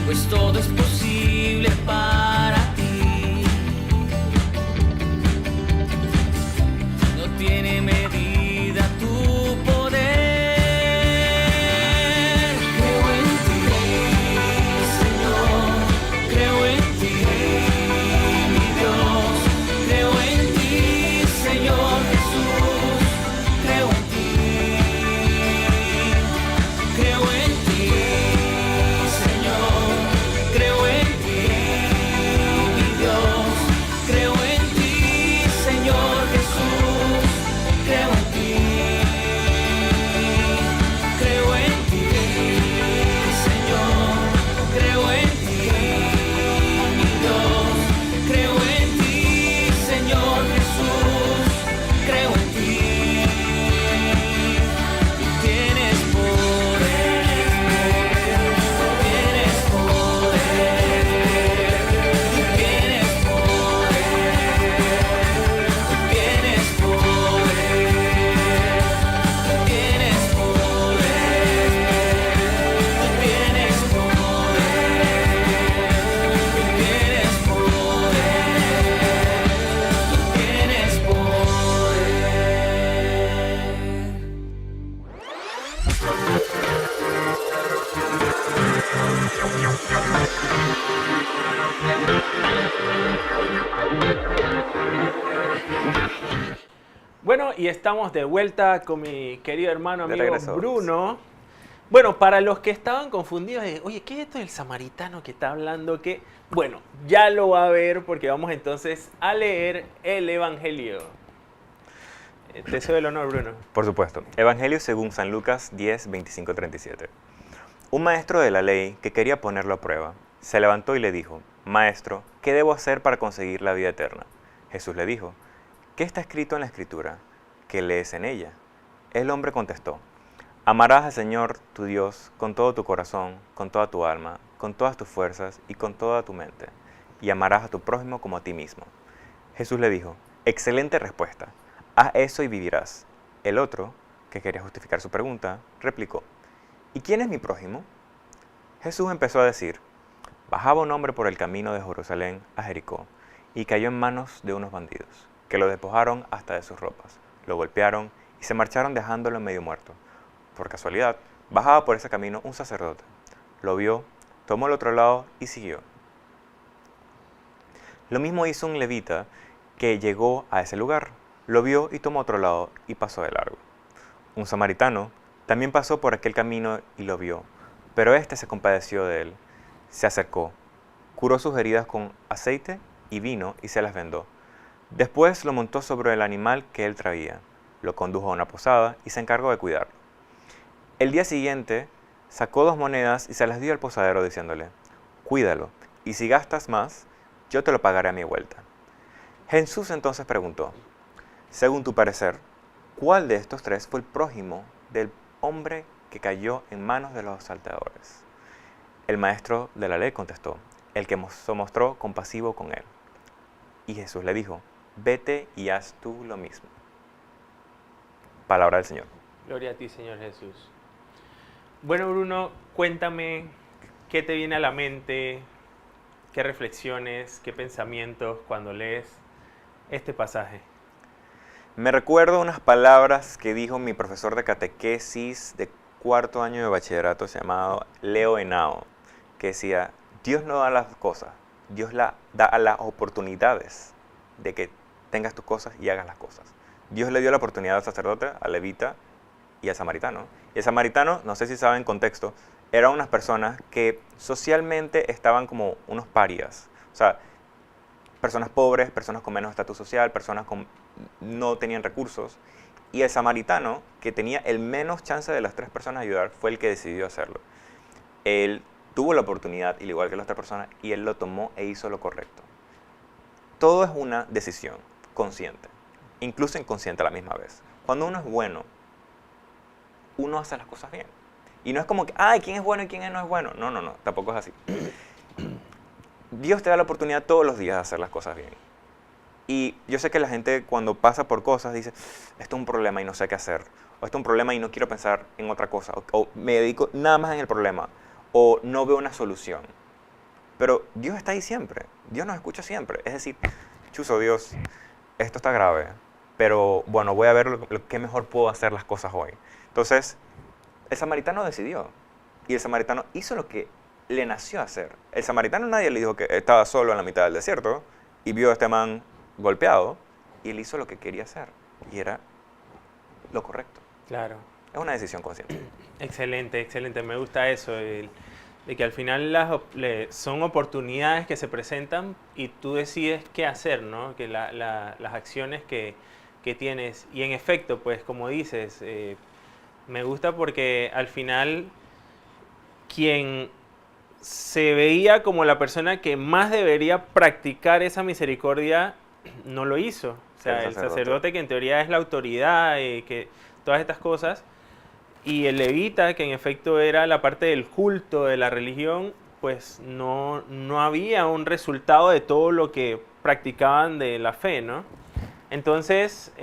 pues todo es posible para ti. No tiene medida tu poder. Creo en ti, Señor, creo en ti, mi Dios, creo en ti, Señor Jesús, creo en ti, creo en ti, Señor, creo en ti, mi Dios, creo en ti, Señor Jesús, creo en ti, creo en ti, Señor, creo en ti, mi Dios, creo en ti, Señor Jesús, creo en ti. Tienes poder, tienes poder, tienes poder, tienes poder, tienes poder, tienes Bueno, y estamos de vuelta con mi querido hermano De amigo regreso. Bruno. Bueno, para los que estaban confundidos de, oye, ¿qué es esto del samaritano que está hablando? Que bueno, ya lo va a ver porque vamos entonces a leer el Evangelio. Te cedo el honor, Bruno. Por supuesto. Evangelio según San Lucas 10, 25, 37. Un maestro de la ley que quería ponerlo a prueba, se levantó y le dijo, Maestro, ¿qué debo hacer para conseguir la vida eterna? Jesús le dijo, ¿qué está escrito en la Escritura? ¿Qué lees en ella? El hombre contestó, amarás al Señor tu Dios con todo tu corazón, con toda tu alma, con todas tus fuerzas y con toda tu mente, y amarás a tu prójimo como a ti mismo. Jesús le dijo, excelente respuesta, haz eso y vivirás. El otro, que quería justificar su pregunta, replicó, ¿y quién es mi prójimo? Jesús empezó a decir, bajaba un hombre por el camino de Jerusalén a Jericó, y cayó en manos de unos bandidos, que lo despojaron hasta de sus ropas, lo golpearon y se marcharon dejándolo medio muerto. Por casualidad, bajaba por ese camino un sacerdote. Lo vio, tomó el otro lado y siguió. Lo mismo hizo un levita que llegó a ese lugar. Lo vio y tomó otro lado y pasó de largo. Un samaritano también pasó por aquel camino y lo vio, pero éste se compadeció de él. Se acercó, curó sus heridas con aceite y vino y se las vendó. Después lo montó sobre el animal que él traía, lo condujo a una posada y se encargó de cuidarlo. El día siguiente sacó 2 monedas y se las dio al posadero diciéndole, cuídalo, y si gastas más, yo te lo pagaré a mi vuelta. Jesús entonces preguntó, según tu parecer, ¿cuál de estos 3 fue el prójimo del hombre que cayó en manos de los asaltadores? El maestro de la ley contestó, el que se mostró compasivo con él. Y Jesús le dijo, vete y haz tú lo mismo. Palabra del Señor. Gloria a ti, Señor Jesús. Bueno, Bruno, cuéntame qué te viene a la mente, qué reflexiones, qué pensamientos cuando lees este pasaje. Me recuerdo unas palabras que dijo mi profesor de catequesis de cuarto año de bachillerato llamado Leo Henao, que decía, Dios no da las cosas, Dios da las oportunidades de que tengas tus cosas y hagas las cosas. Dios le dio la oportunidad al sacerdote, al levita y al samaritano. Y el samaritano, no sé si saben contexto, eran unas personas que socialmente estaban como unos parias. O sea, personas pobres, personas con menos estatus social, personas que no tenían recursos. Y el samaritano, que tenía el menos chance de las tres personas de ayudar, fue el que decidió hacerlo. Él tuvo la oportunidad, al igual que las otras personas, y él lo tomó e hizo lo correcto. Todo es una decisión consciente, incluso inconsciente a la misma vez. Cuando uno es bueno, uno hace las cosas bien. Y no es como que, ay, ¿quién es bueno y quién no es bueno? No, tampoco es así. Dios te da la oportunidad todos los días de hacer las cosas bien. Y yo sé que la gente cuando pasa por cosas dice, esto es un problema y no sé qué hacer. O esto es un problema y no quiero pensar en otra cosa. O me dedico nada más en el problema. O no veo una solución. Pero Dios está ahí siempre. Dios nos escucha siempre. Es decir, chuzo, Dios, esto está grave. Pero bueno, voy a ver qué mejor puedo hacer las cosas hoy. Entonces, el samaritano decidió. Y el samaritano hizo lo que le nació hacer. El samaritano nadie le dijo que estaba solo en la mitad del desierto y vio a este man golpeado y él hizo lo que quería hacer. Y era lo correcto. Claro. Es una decisión consciente. Excelente, excelente. Me gusta eso, de que al final son oportunidades que se presentan y tú decides qué hacer, ¿no? Que las acciones que tienes. Y en efecto, pues como dices, me gusta porque al final quien se veía como la persona que más debería practicar esa misericordia no lo hizo. O sea, el sacerdote que en teoría es la autoridad, que todas estas cosas, y el levita, que en efecto era la parte del culto, de la religión, pues no había un resultado de todo lo que practicaban de la fe, ¿no? Entonces,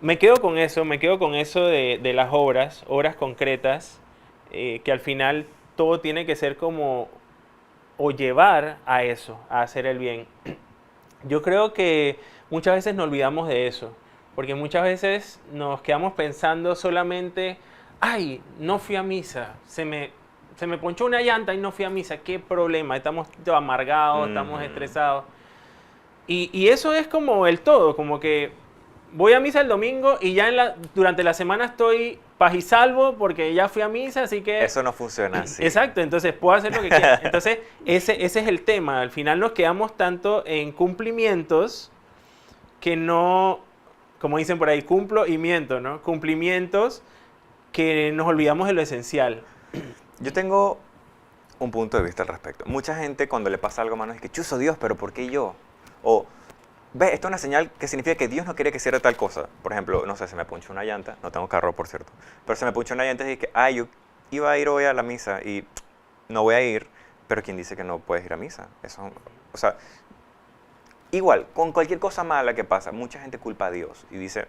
me quedo con eso de las obras concretas, que al final todo tiene que ser como, o llevar a eso, a hacer el bien. Yo creo que muchas veces nos olvidamos de eso, porque muchas veces nos quedamos pensando solamente, ay, no fui a misa, se me ponchó una llanta y no fui a misa, qué problema, estamos amargados, estamos estresados. Y eso es como el todo, como que voy a misa el domingo y ya durante la semana estoy paz y salvo porque ya fui a misa, así que... Eso no funciona así. Exacto, entonces puedo hacer lo que quiera. Entonces, ese es el tema. Al final nos quedamos tanto en cumplimientos que no, como dicen por ahí, cumplo y miento, ¿no? Cumplimientos que nos olvidamos de lo esencial. Yo tengo un punto de vista al respecto. Mucha gente cuando le pasa algo, mano, dice que chuzo Dios, pero ¿por qué yo? O, ve, esto es una señal que significa que Dios no quiere que hiciera tal cosa. Por ejemplo, no sé, se me punchó una llanta, no tengo carro, por cierto, pero se me punchó una llanta y dije, ay, yo iba a ir hoy a la misa y no voy a ir, pero ¿quién dice que no puedes ir a misa? Eso, o sea, igual, con cualquier cosa mala que pasa, mucha gente culpa a Dios y dice,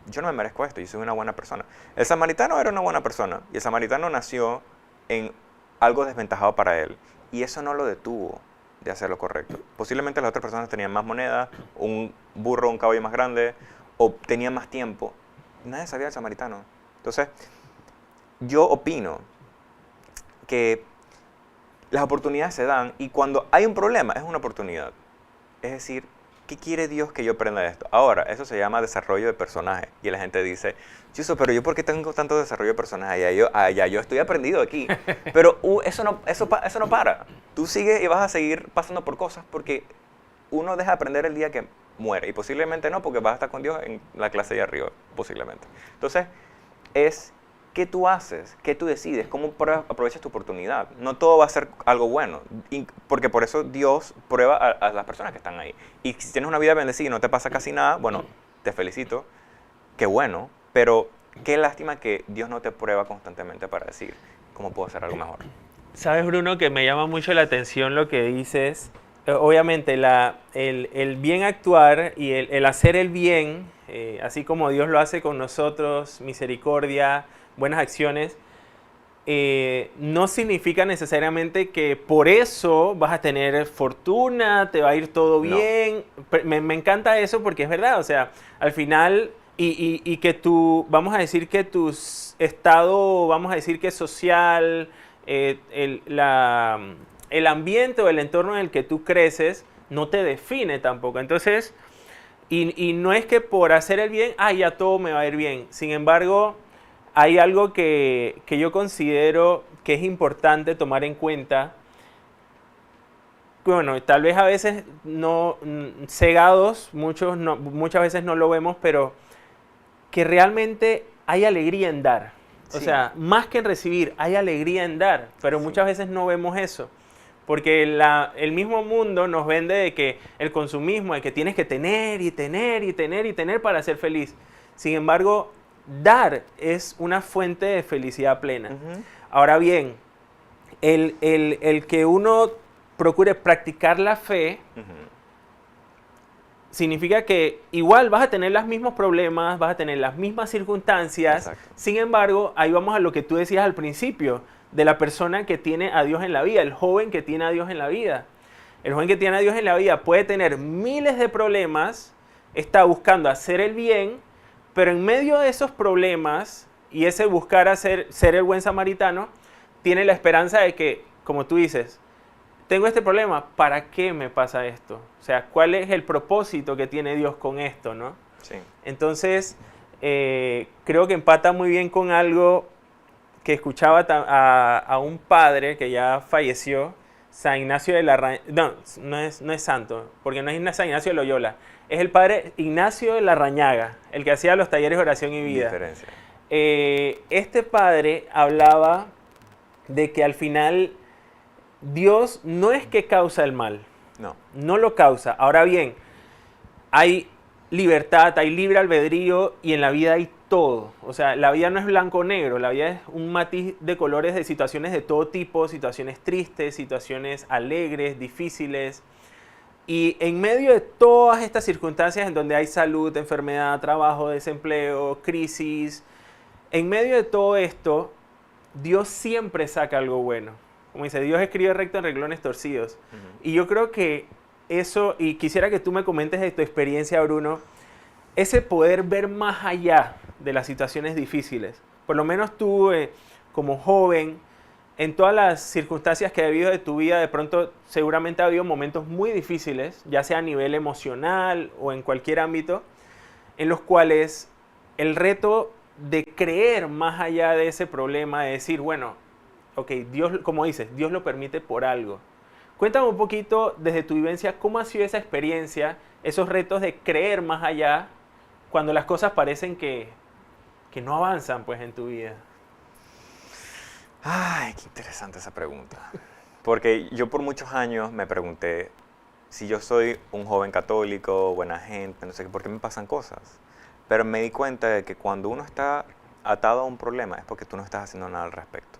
yo no me merezco esto, yo soy una buena persona. El samaritano era una buena persona y el samaritano nació en algo desventajado para él y eso no lo detuvo de hacer lo correcto. Posiblemente las otras personas tenían más moneda, un burro, un caballo más grande, o tenían más tiempo. Nadie sabía del samaritano. Entonces, yo opino que las oportunidades se dan y cuando hay un problema es una oportunidad. Es decir, ¿qué quiere Dios que yo aprenda de esto? Ahora, eso se llama desarrollo de personaje. Y la gente dice, Chuso, pero yo ¿por qué tengo tanto desarrollo de personaje? Ya yo estoy aprendido aquí. Pero eso no para. Tú sigues y vas a seguir pasando por cosas porque uno deja de aprender el día que muere. Y posiblemente no, porque vas a estar con Dios en la clase de arriba, posiblemente. Entonces, es qué tú haces, qué tú decides, cómo aprovechas tu oportunidad. No todo va a ser algo bueno, porque por eso Dios prueba a las personas que están ahí. Y si tienes una vida bendecida y no te pasa casi nada, bueno, te felicito, qué bueno, pero qué lástima que Dios no te prueba constantemente para decir cómo puedo hacer algo mejor. ¿Sabes, Bruno, que me llama mucho la atención lo que dices? obviamente el bien actuar y el hacer el bien, así como Dios lo hace con nosotros, misericordia, buenas acciones, no significa necesariamente que por eso vas a tener fortuna, te va a ir todo No. bien. Me encanta eso porque es verdad, o sea, al final, y que vamos a decir que tu estado, vamos a decir que social, el ambiente o el entorno en el que tú creces no te define tampoco. Entonces, y no es que por hacer el bien, ya todo me va a ir bien. Sin embargo, hay algo que yo considero que es importante tomar en cuenta. Bueno, tal vez a veces no cegados, muchas veces no lo vemos, pero que realmente hay alegría en dar. O Sí. sea, más que en recibir, hay alegría en dar, pero Sí. muchas veces no vemos eso. Porque el mismo mundo nos vende de que el consumismo, de que tienes que tener y tener y tener y tener para ser feliz. Sin embargo, dar es una fuente de felicidad plena. Ujú. Ahora bien, el que uno procure practicar la fe Ujú. significa que igual vas a tener los mismos problemas, vas a tener las mismas circunstancias. Exacto. Sin embargo, ahí vamos a lo que tú decías al principio, de la persona que tiene a Dios en la vida, el joven que tiene a Dios en la vida. El joven que tiene a Dios en la vida puede tener miles de problemas, está buscando hacer el bien, pero en medio de esos problemas y ese buscar ser el buen samaritano, tiene la esperanza de que, como tú dices, tengo este problema, ¿para qué me pasa esto? O sea, ¿cuál es el propósito que tiene Dios con esto, no? Sí. Entonces, creo que empata muy bien con algo que escuchaba a un padre que ya falleció, San Ignacio de la Rañaga. No es santo, porque no es San Ignacio de Loyola. Es el padre Ignacio de la Rañaga, el que hacía los talleres de oración y vida. Diferencia. Este padre hablaba de que al final Dios no es que causa el mal, No. no lo causa. Ahora bien, hay libertad, hay libre albedrío y en la vida hay todo. O sea, la vida no es blanco o negro, la vida es un matiz de colores de situaciones de todo tipo, situaciones tristes, situaciones alegres, difíciles. Y en medio de todas estas circunstancias en donde hay salud, enfermedad, trabajo, desempleo, crisis, en medio de todo esto, Dios siempre saca algo bueno. Como dice, Dios escribe recto en renglones torcidos. Ujú. Y yo creo que eso, y quisiera que tú me comentes de tu experiencia, Bruno, ese poder ver más allá de las situaciones difíciles. Por lo menos tú, como joven, en todas las circunstancias que ha habido de tu vida, de pronto seguramente ha habido momentos muy difíciles, ya sea a nivel emocional o en cualquier ámbito, en los cuales el reto de creer más allá de ese problema, de decir, bueno, ok, Dios, como dices, Dios lo permite por algo. Cuéntame un poquito desde tu vivencia, ¿cómo ha sido esa experiencia, esos retos de creer más allá cuando las cosas parecen que no avanzan pues en tu vida? Ay, qué interesante esa pregunta. Porque yo por muchos años me pregunté si yo soy un joven católico, buena gente, no sé qué, ¿por qué me pasan cosas? Pero me di cuenta de que cuando uno está atado a un problema es porque tú no estás haciendo nada al respecto.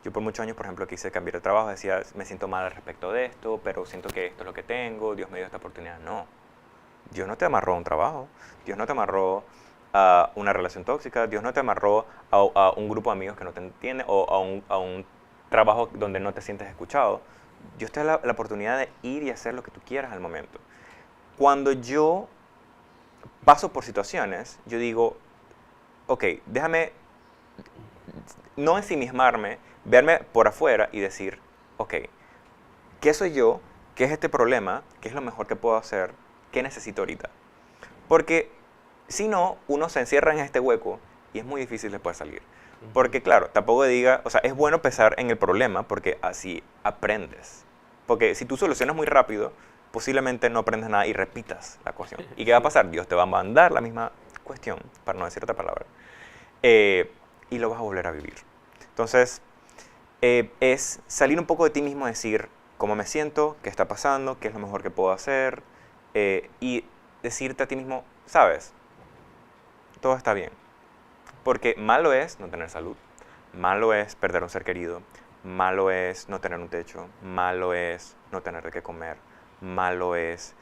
Yo por muchos años, por ejemplo, quise cambiar de trabajo, decía, me siento mal al respecto de esto, pero siento que esto es lo que tengo, Dios me dio esta oportunidad. No, Dios no te amarró a un trabajo, Dios no te amarró a una relación tóxica, Dios no te amarró a un grupo de amigos que no te entienden o a un trabajo donde no te sientes escuchado. Dios te da la oportunidad de ir y hacer lo que tú quieras al momento. Cuando yo paso por situaciones, yo digo, ok, déjame no ensimismarme, verme por afuera y decir, ok, ¿qué soy yo? ¿Qué es este problema? ¿Qué es lo mejor que puedo hacer? ¿Qué necesito ahorita? Porque si no, uno se encierra en este hueco y es muy difícil después salir. Porque claro, tampoco diga, o sea, es bueno pensar en el problema porque así aprendes. Porque si tú solucionas muy rápido, posiblemente no aprendes nada y repitas la cuestión. ¿Y qué va a pasar? Dios te va a mandar la misma cuestión, para no decir otra palabra, y lo vas a volver a vivir. Entonces, es salir un poco de ti mismo, decir cómo me siento, qué está pasando, qué es lo mejor que puedo hacer, y decirte a ti mismo, sabes, todo está bien. Porque malo es no tener salud, malo es perder un ser querido, malo es no tener un techo, malo es no tener de qué comer, malo es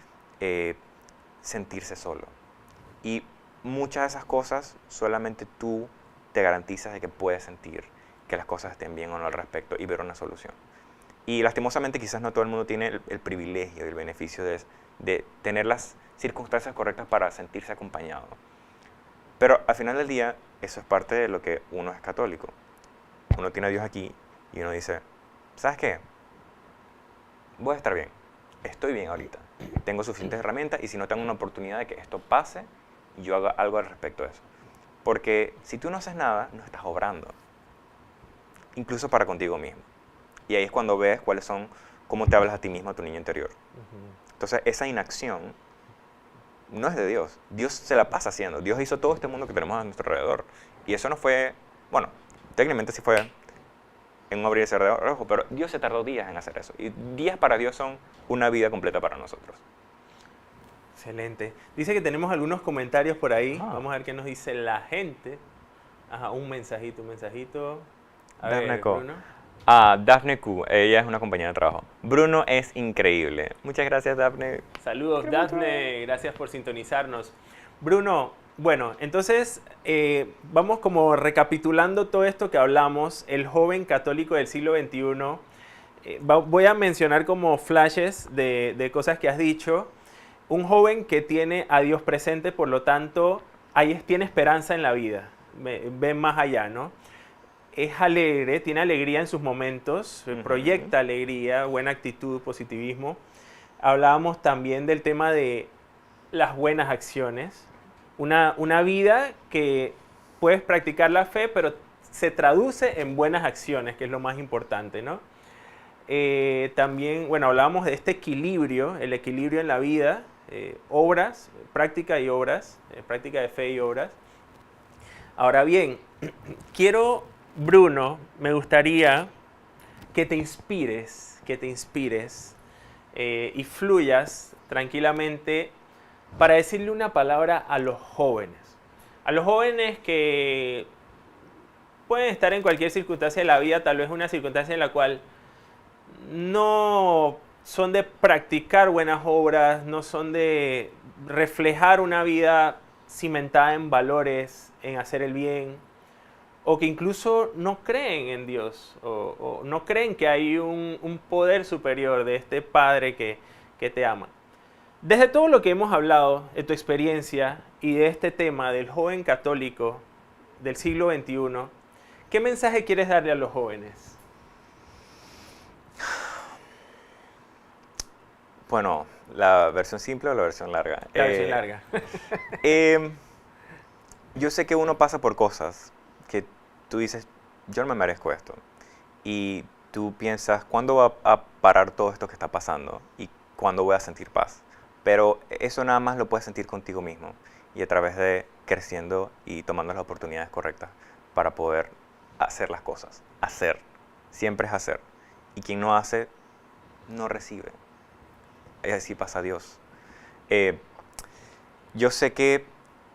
sentirse solo. Y muchas de esas cosas solamente tú te garantizas de que puedes sentir que las cosas estén bien o no al respecto y ver una solución. Y lastimosamente quizás no todo el mundo tiene el privilegio y el beneficio de tener las circunstancias correctas para sentirse acompañado. Pero al final del día, eso es parte de lo que uno es católico. Uno tiene a Dios aquí y uno dice, ¿sabes qué? Voy a estar bien. Estoy bien ahorita. Tengo suficientes herramientas y si no tengo una oportunidad de que esto pase, yo haga algo al respecto de eso. Porque si tú no haces nada, no estás obrando. Incluso para contigo mismo. Y ahí es cuando ves cómo te hablas a ti mismo, a tu niño interior. Entonces, esa inacción no es de Dios. Dios se la pasa haciendo. Dios hizo todo este mundo que tenemos a nuestro alrededor. Y eso no fue, bueno, técnicamente sí fue en un abrir y cerrar de ojos, pero Dios se tardó días en hacer eso. Y días para Dios son una vida completa para nosotros. Excelente. Dice que tenemos algunos comentarios por ahí. Ah. Vamos a ver qué nos dice la gente. Ajá, un mensajito. A Daphne ver, Co. Bruno. Daphne Q, ella es una compañera de trabajo. Bruno es increíble. Muchas gracias, Daphne. Saludos, Quiero mucho. Daphne. Gracias por sintonizarnos. Bruno, bueno, entonces vamos como recapitulando todo esto que hablamos. El joven católico del siglo XXI. Voy a mencionar como flashes de cosas que has dicho. Un joven que tiene a Dios presente, por lo tanto, tiene esperanza en la vida. Ve más allá, ¿no? Es alegre, tiene alegría en sus momentos, proyecta alegría, buena actitud, positivismo. Hablábamos también del tema de las buenas acciones. Una vida que puedes practicar la fe, pero se traduce en buenas acciones, que es lo más importante, ¿no? También, bueno, hablábamos de este equilibrio, el equilibrio en la vida, obras, práctica y obras, práctica de fe y obras. Ahora bien, Bruno, me gustaría que te inspires y fluyas tranquilamente para decirle una palabra a los jóvenes. A los jóvenes que pueden estar en cualquier circunstancia de la vida, tal vez una circunstancia en la cual no son de practicar buenas obras, no son de reflejar una vida cimentada en valores, en hacer el bien, o que incluso no creen en Dios, o no creen que hay un poder superior de este Padre que te ama. Desde todo lo que hemos hablado, de tu experiencia y de este tema del joven católico del siglo XXI, ¿qué mensaje quieres darle a los jóvenes? Bueno, ¿la versión simple o la versión larga? La versión larga. Yo sé que uno pasa por cosas que tú dices, yo no me merezco esto. Y tú piensas, ¿cuándo va a parar todo esto que está pasando? ¿Y cuándo voy a sentir paz? Pero eso nada más lo puedes sentir contigo mismo. Y a través de creciendo y tomando las oportunidades correctas para poder hacer las cosas. Hacer. Siempre es hacer. Y quien no hace, no recibe. Es así pasa Dios. Yo sé que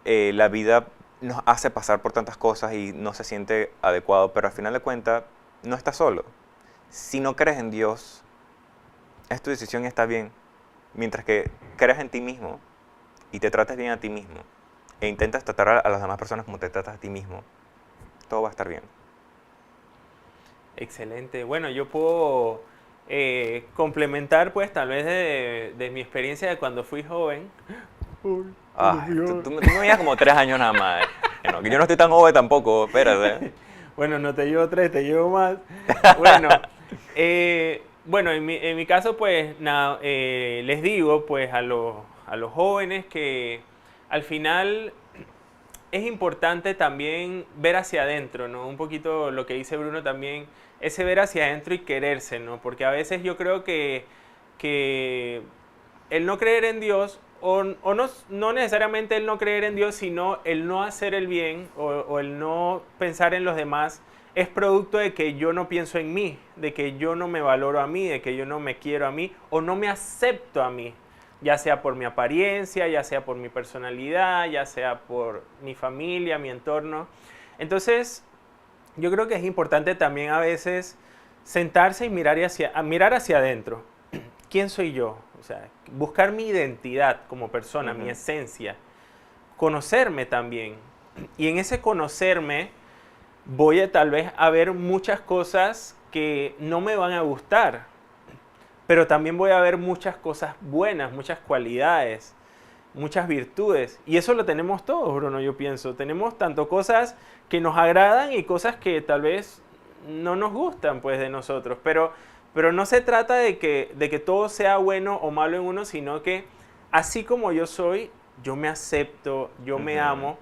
la vida nos hace pasar por tantas cosas y no se siente adecuado, pero al final de cuentas no estás solo. Si no crees en Dios, es tu decisión y está bien. Mientras que creas en ti mismo y te trates bien a ti mismo e intentas tratar a las demás personas como te tratas a ti mismo, todo va a estar bien. Excelente. Bueno, yo puedo complementar pues tal vez de mi experiencia de cuando fui joven. Tú me veías como 3 años nada más. Que yo no estoy tan joven tampoco, espérate. Bueno, no te llevo 3, te llevo más. Bueno, en mi caso, pues, nada, les digo, pues, a los jóvenes que al final es importante también ver hacia adentro, ¿no? Un poquito lo que dice Bruno también, ese ver hacia adentro y quererse, ¿no? Porque a veces yo creo que el no creer en Dios, o no necesariamente el no creer en Dios, sino el no hacer el bien o el no pensar en los demás, es producto de que yo no pienso en mí, de que yo no me valoro a mí, de que yo no me quiero a mí o no me acepto a mí, ya sea por mi apariencia, ya sea por mi personalidad, ya sea por mi familia, mi entorno. Entonces, yo creo que es importante también a veces sentarse y mirar hacia adentro. ¿quién soy yo? O sea, buscar mi identidad como persona, mi esencia, conocerme también. Y en ese conocerme voy a tal vez a ver muchas cosas que no me van a gustar, pero también voy a ver muchas cosas buenas, muchas cualidades, muchas virtudes. Y eso lo tenemos todos, Bruno, yo pienso. Tenemos tanto cosas que nos agradan y cosas que tal vez no nos gustan pues de nosotros, pero no se trata de que todo sea bueno o malo en uno, sino que así como yo soy, yo me acepto, yo me amo.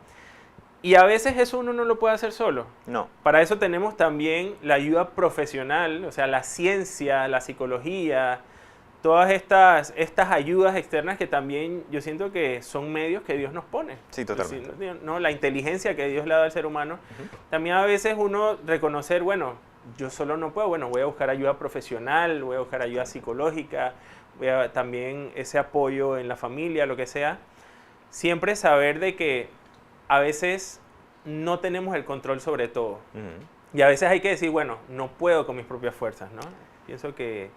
Y a veces eso uno no lo puede hacer solo. No. Para eso tenemos también la ayuda profesional, o sea, la ciencia, la psicología, todas estas ayudas externas que también yo siento que son medios que Dios nos pone. Sí, totalmente. ¿No? La inteligencia que Dios le ha dado al ser humano. También a veces uno reconocer, bueno, yo solo no puedo, bueno, voy a buscar ayuda profesional, voy a buscar ayuda psicológica, también ese apoyo en la familia, lo que sea. Siempre saber de que a veces no tenemos el control sobre todo. Y a veces hay que decir, bueno, no puedo con mis propias fuerzas, ¿no? Pienso que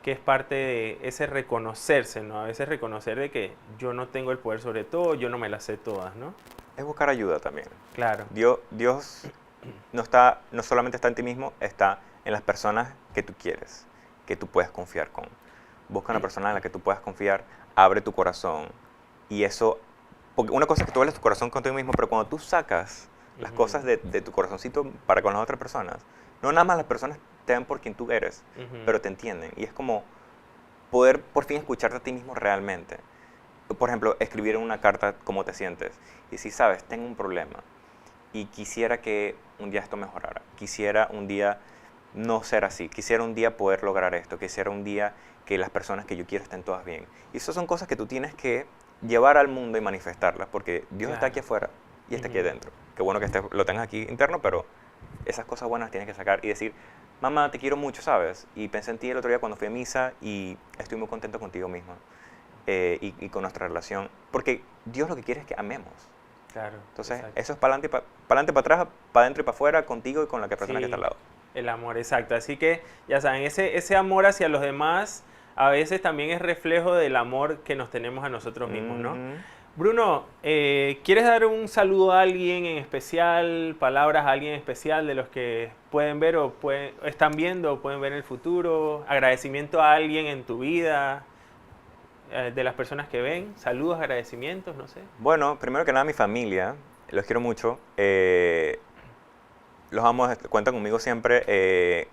es parte de ese reconocerse, ¿no? A veces reconocer de que yo no tengo el poder sobre todo, yo no me las sé todas, ¿no? Es buscar ayuda también. Claro. Dios no solamente está en ti mismo, está en las personas que tú quieres, que tú puedes confiar con. Busca una persona en la que tú puedas confiar, abre tu corazón. Y eso, porque una cosa es que tú hables tu corazón contigo mismo, pero cuando tú sacas las cosas de tu corazoncito para con las otras personas, no nada más las personas te ven por quien tú eres, pero te entienden. Y es como poder por fin escucharte a ti mismo realmente. Por ejemplo, escribir en una carta cómo te sientes. Y si sabes, tengo un problema y quisiera que un día esto mejorara. Quisiera un día no ser así. Quisiera un día poder lograr esto. Quisiera un día que las personas que yo quiero estén todas bien. Y esas son cosas que tú tienes que llevar al mundo y manifestarlas, porque Dios está aquí afuera y está aquí adentro. Qué bueno que lo tengas aquí interno, pero esas cosas buenas tienes que sacar y decir, mamá, te quiero mucho, ¿sabes? Y pensé en ti el otro día cuando fui a misa y estoy muy contento contigo misma y con nuestra relación, porque Dios lo que quiere es que amemos. Claro. Entonces, exacto. eso es para adelante, para atrás, para adentro y para afuera, contigo y con la persona que está al lado. El amor, exacto. Así que, ya saben, ese amor hacia los demás a veces también es reflejo del amor que nos tenemos a nosotros mismos, ¿no? Bruno, ¿quieres dar un saludo a alguien en especial, palabras a alguien en especial de los que pueden ver o están viendo o pueden ver en el futuro? Agradecimiento a alguien en tu vida, de las personas que ven, saludos, agradecimientos, no sé. Bueno, primero que nada mi familia, los quiero mucho, los amo, cuentan conmigo siempre,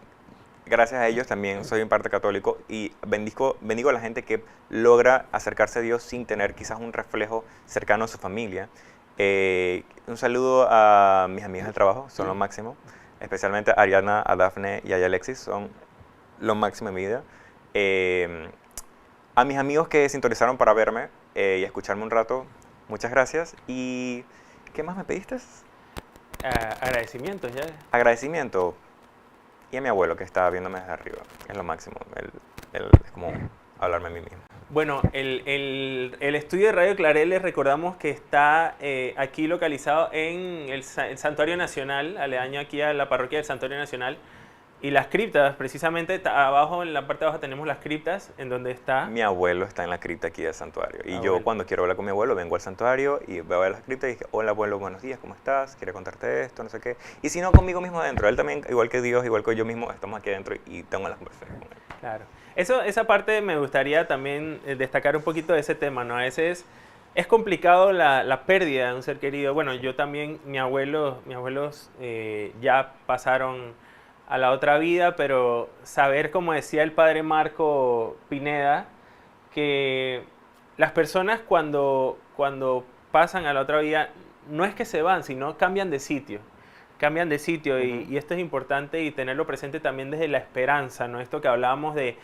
gracias a ellos también soy en parte católico y bendigo a la gente que logra acercarse a Dios sin tener quizás un reflejo cercano a su familia. Un saludo a mis amigas del trabajo, son lo máximo, especialmente a Ariana, a Dafne y a Alexis, son lo máximo en mi vida. A mis amigos que sintonizaron para verme y escucharme un rato, muchas gracias. ¿Y qué más me pediste? Agradecimientos, ya. Agradecimiento. Y a mi abuelo que está viéndome desde arriba. Es lo máximo. Él es como hablarme a mí mismo. Bueno, el estudio de Radio Claret, les recordamos que está aquí localizado en el Santuario Nacional, aledaño aquí a la parroquia del Santuario Nacional. Y las criptas, precisamente abajo, en la parte de abajo tenemos las criptas, en donde está... Mi abuelo está en la cripta aquí del santuario. Y yo Bueno. cuando quiero hablar con mi abuelo, vengo al santuario y veo a las criptas y dije, hola abuelo, buenos días, ¿cómo estás? Quiero contarte esto, no sé qué. Y si no, conmigo mismo adentro. Él también, igual que Dios, igual que yo mismo, estamos aquí adentro y tengo las conversaciones con él. Claro. Esa parte me gustaría también destacar un poquito de ese tema, ¿no? A veces es complicado la pérdida de un ser querido. Bueno, yo también, mis abuelos ya pasaron a la otra vida, pero saber, como decía el padre Marco Pineda, que las personas cuando pasan a la otra vida, no es que se van, sino cambian de sitio. Y esto es importante y tenerlo presente también desde la esperanza, ¿no? Esto que hablábamos de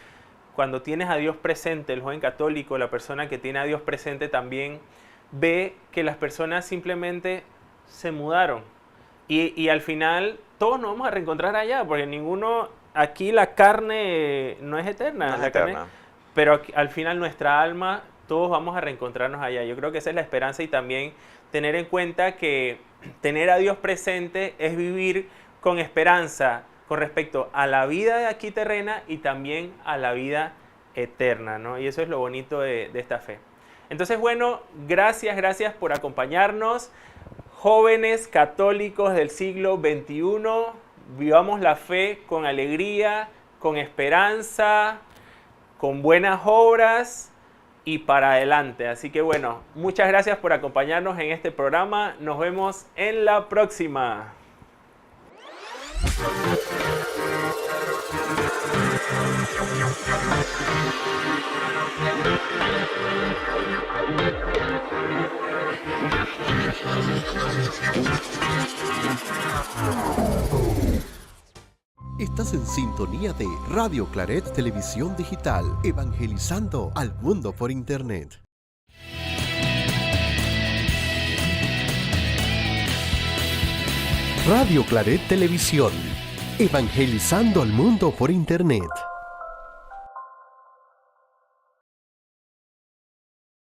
cuando tienes a Dios presente, el joven católico, la persona que tiene a Dios presente también ve que las personas simplemente se mudaron. Y al final todos nos vamos a reencontrar allá, porque ninguno, aquí la carne no es eterna. No es la eterna. carne, pero al final nuestra alma, todos vamos a reencontrarnos allá. Yo creo que esa es la esperanza y también tener en cuenta que tener a Dios presente es vivir con esperanza con respecto a la vida de aquí terrena y también a la vida eterna, ¿no? Y eso es lo bonito de esta fe. Entonces, bueno, gracias por acompañarnos. Jóvenes católicos del siglo XXI, vivamos la fe con alegría, con esperanza, con buenas obras y para adelante. Así que bueno, muchas gracias por acompañarnos en este programa. Nos vemos en la próxima. Estás en sintonía de Radio Claret Televisión Digital, evangelizando al mundo por Internet. Radio Claret Televisión, evangelizando al mundo por Internet.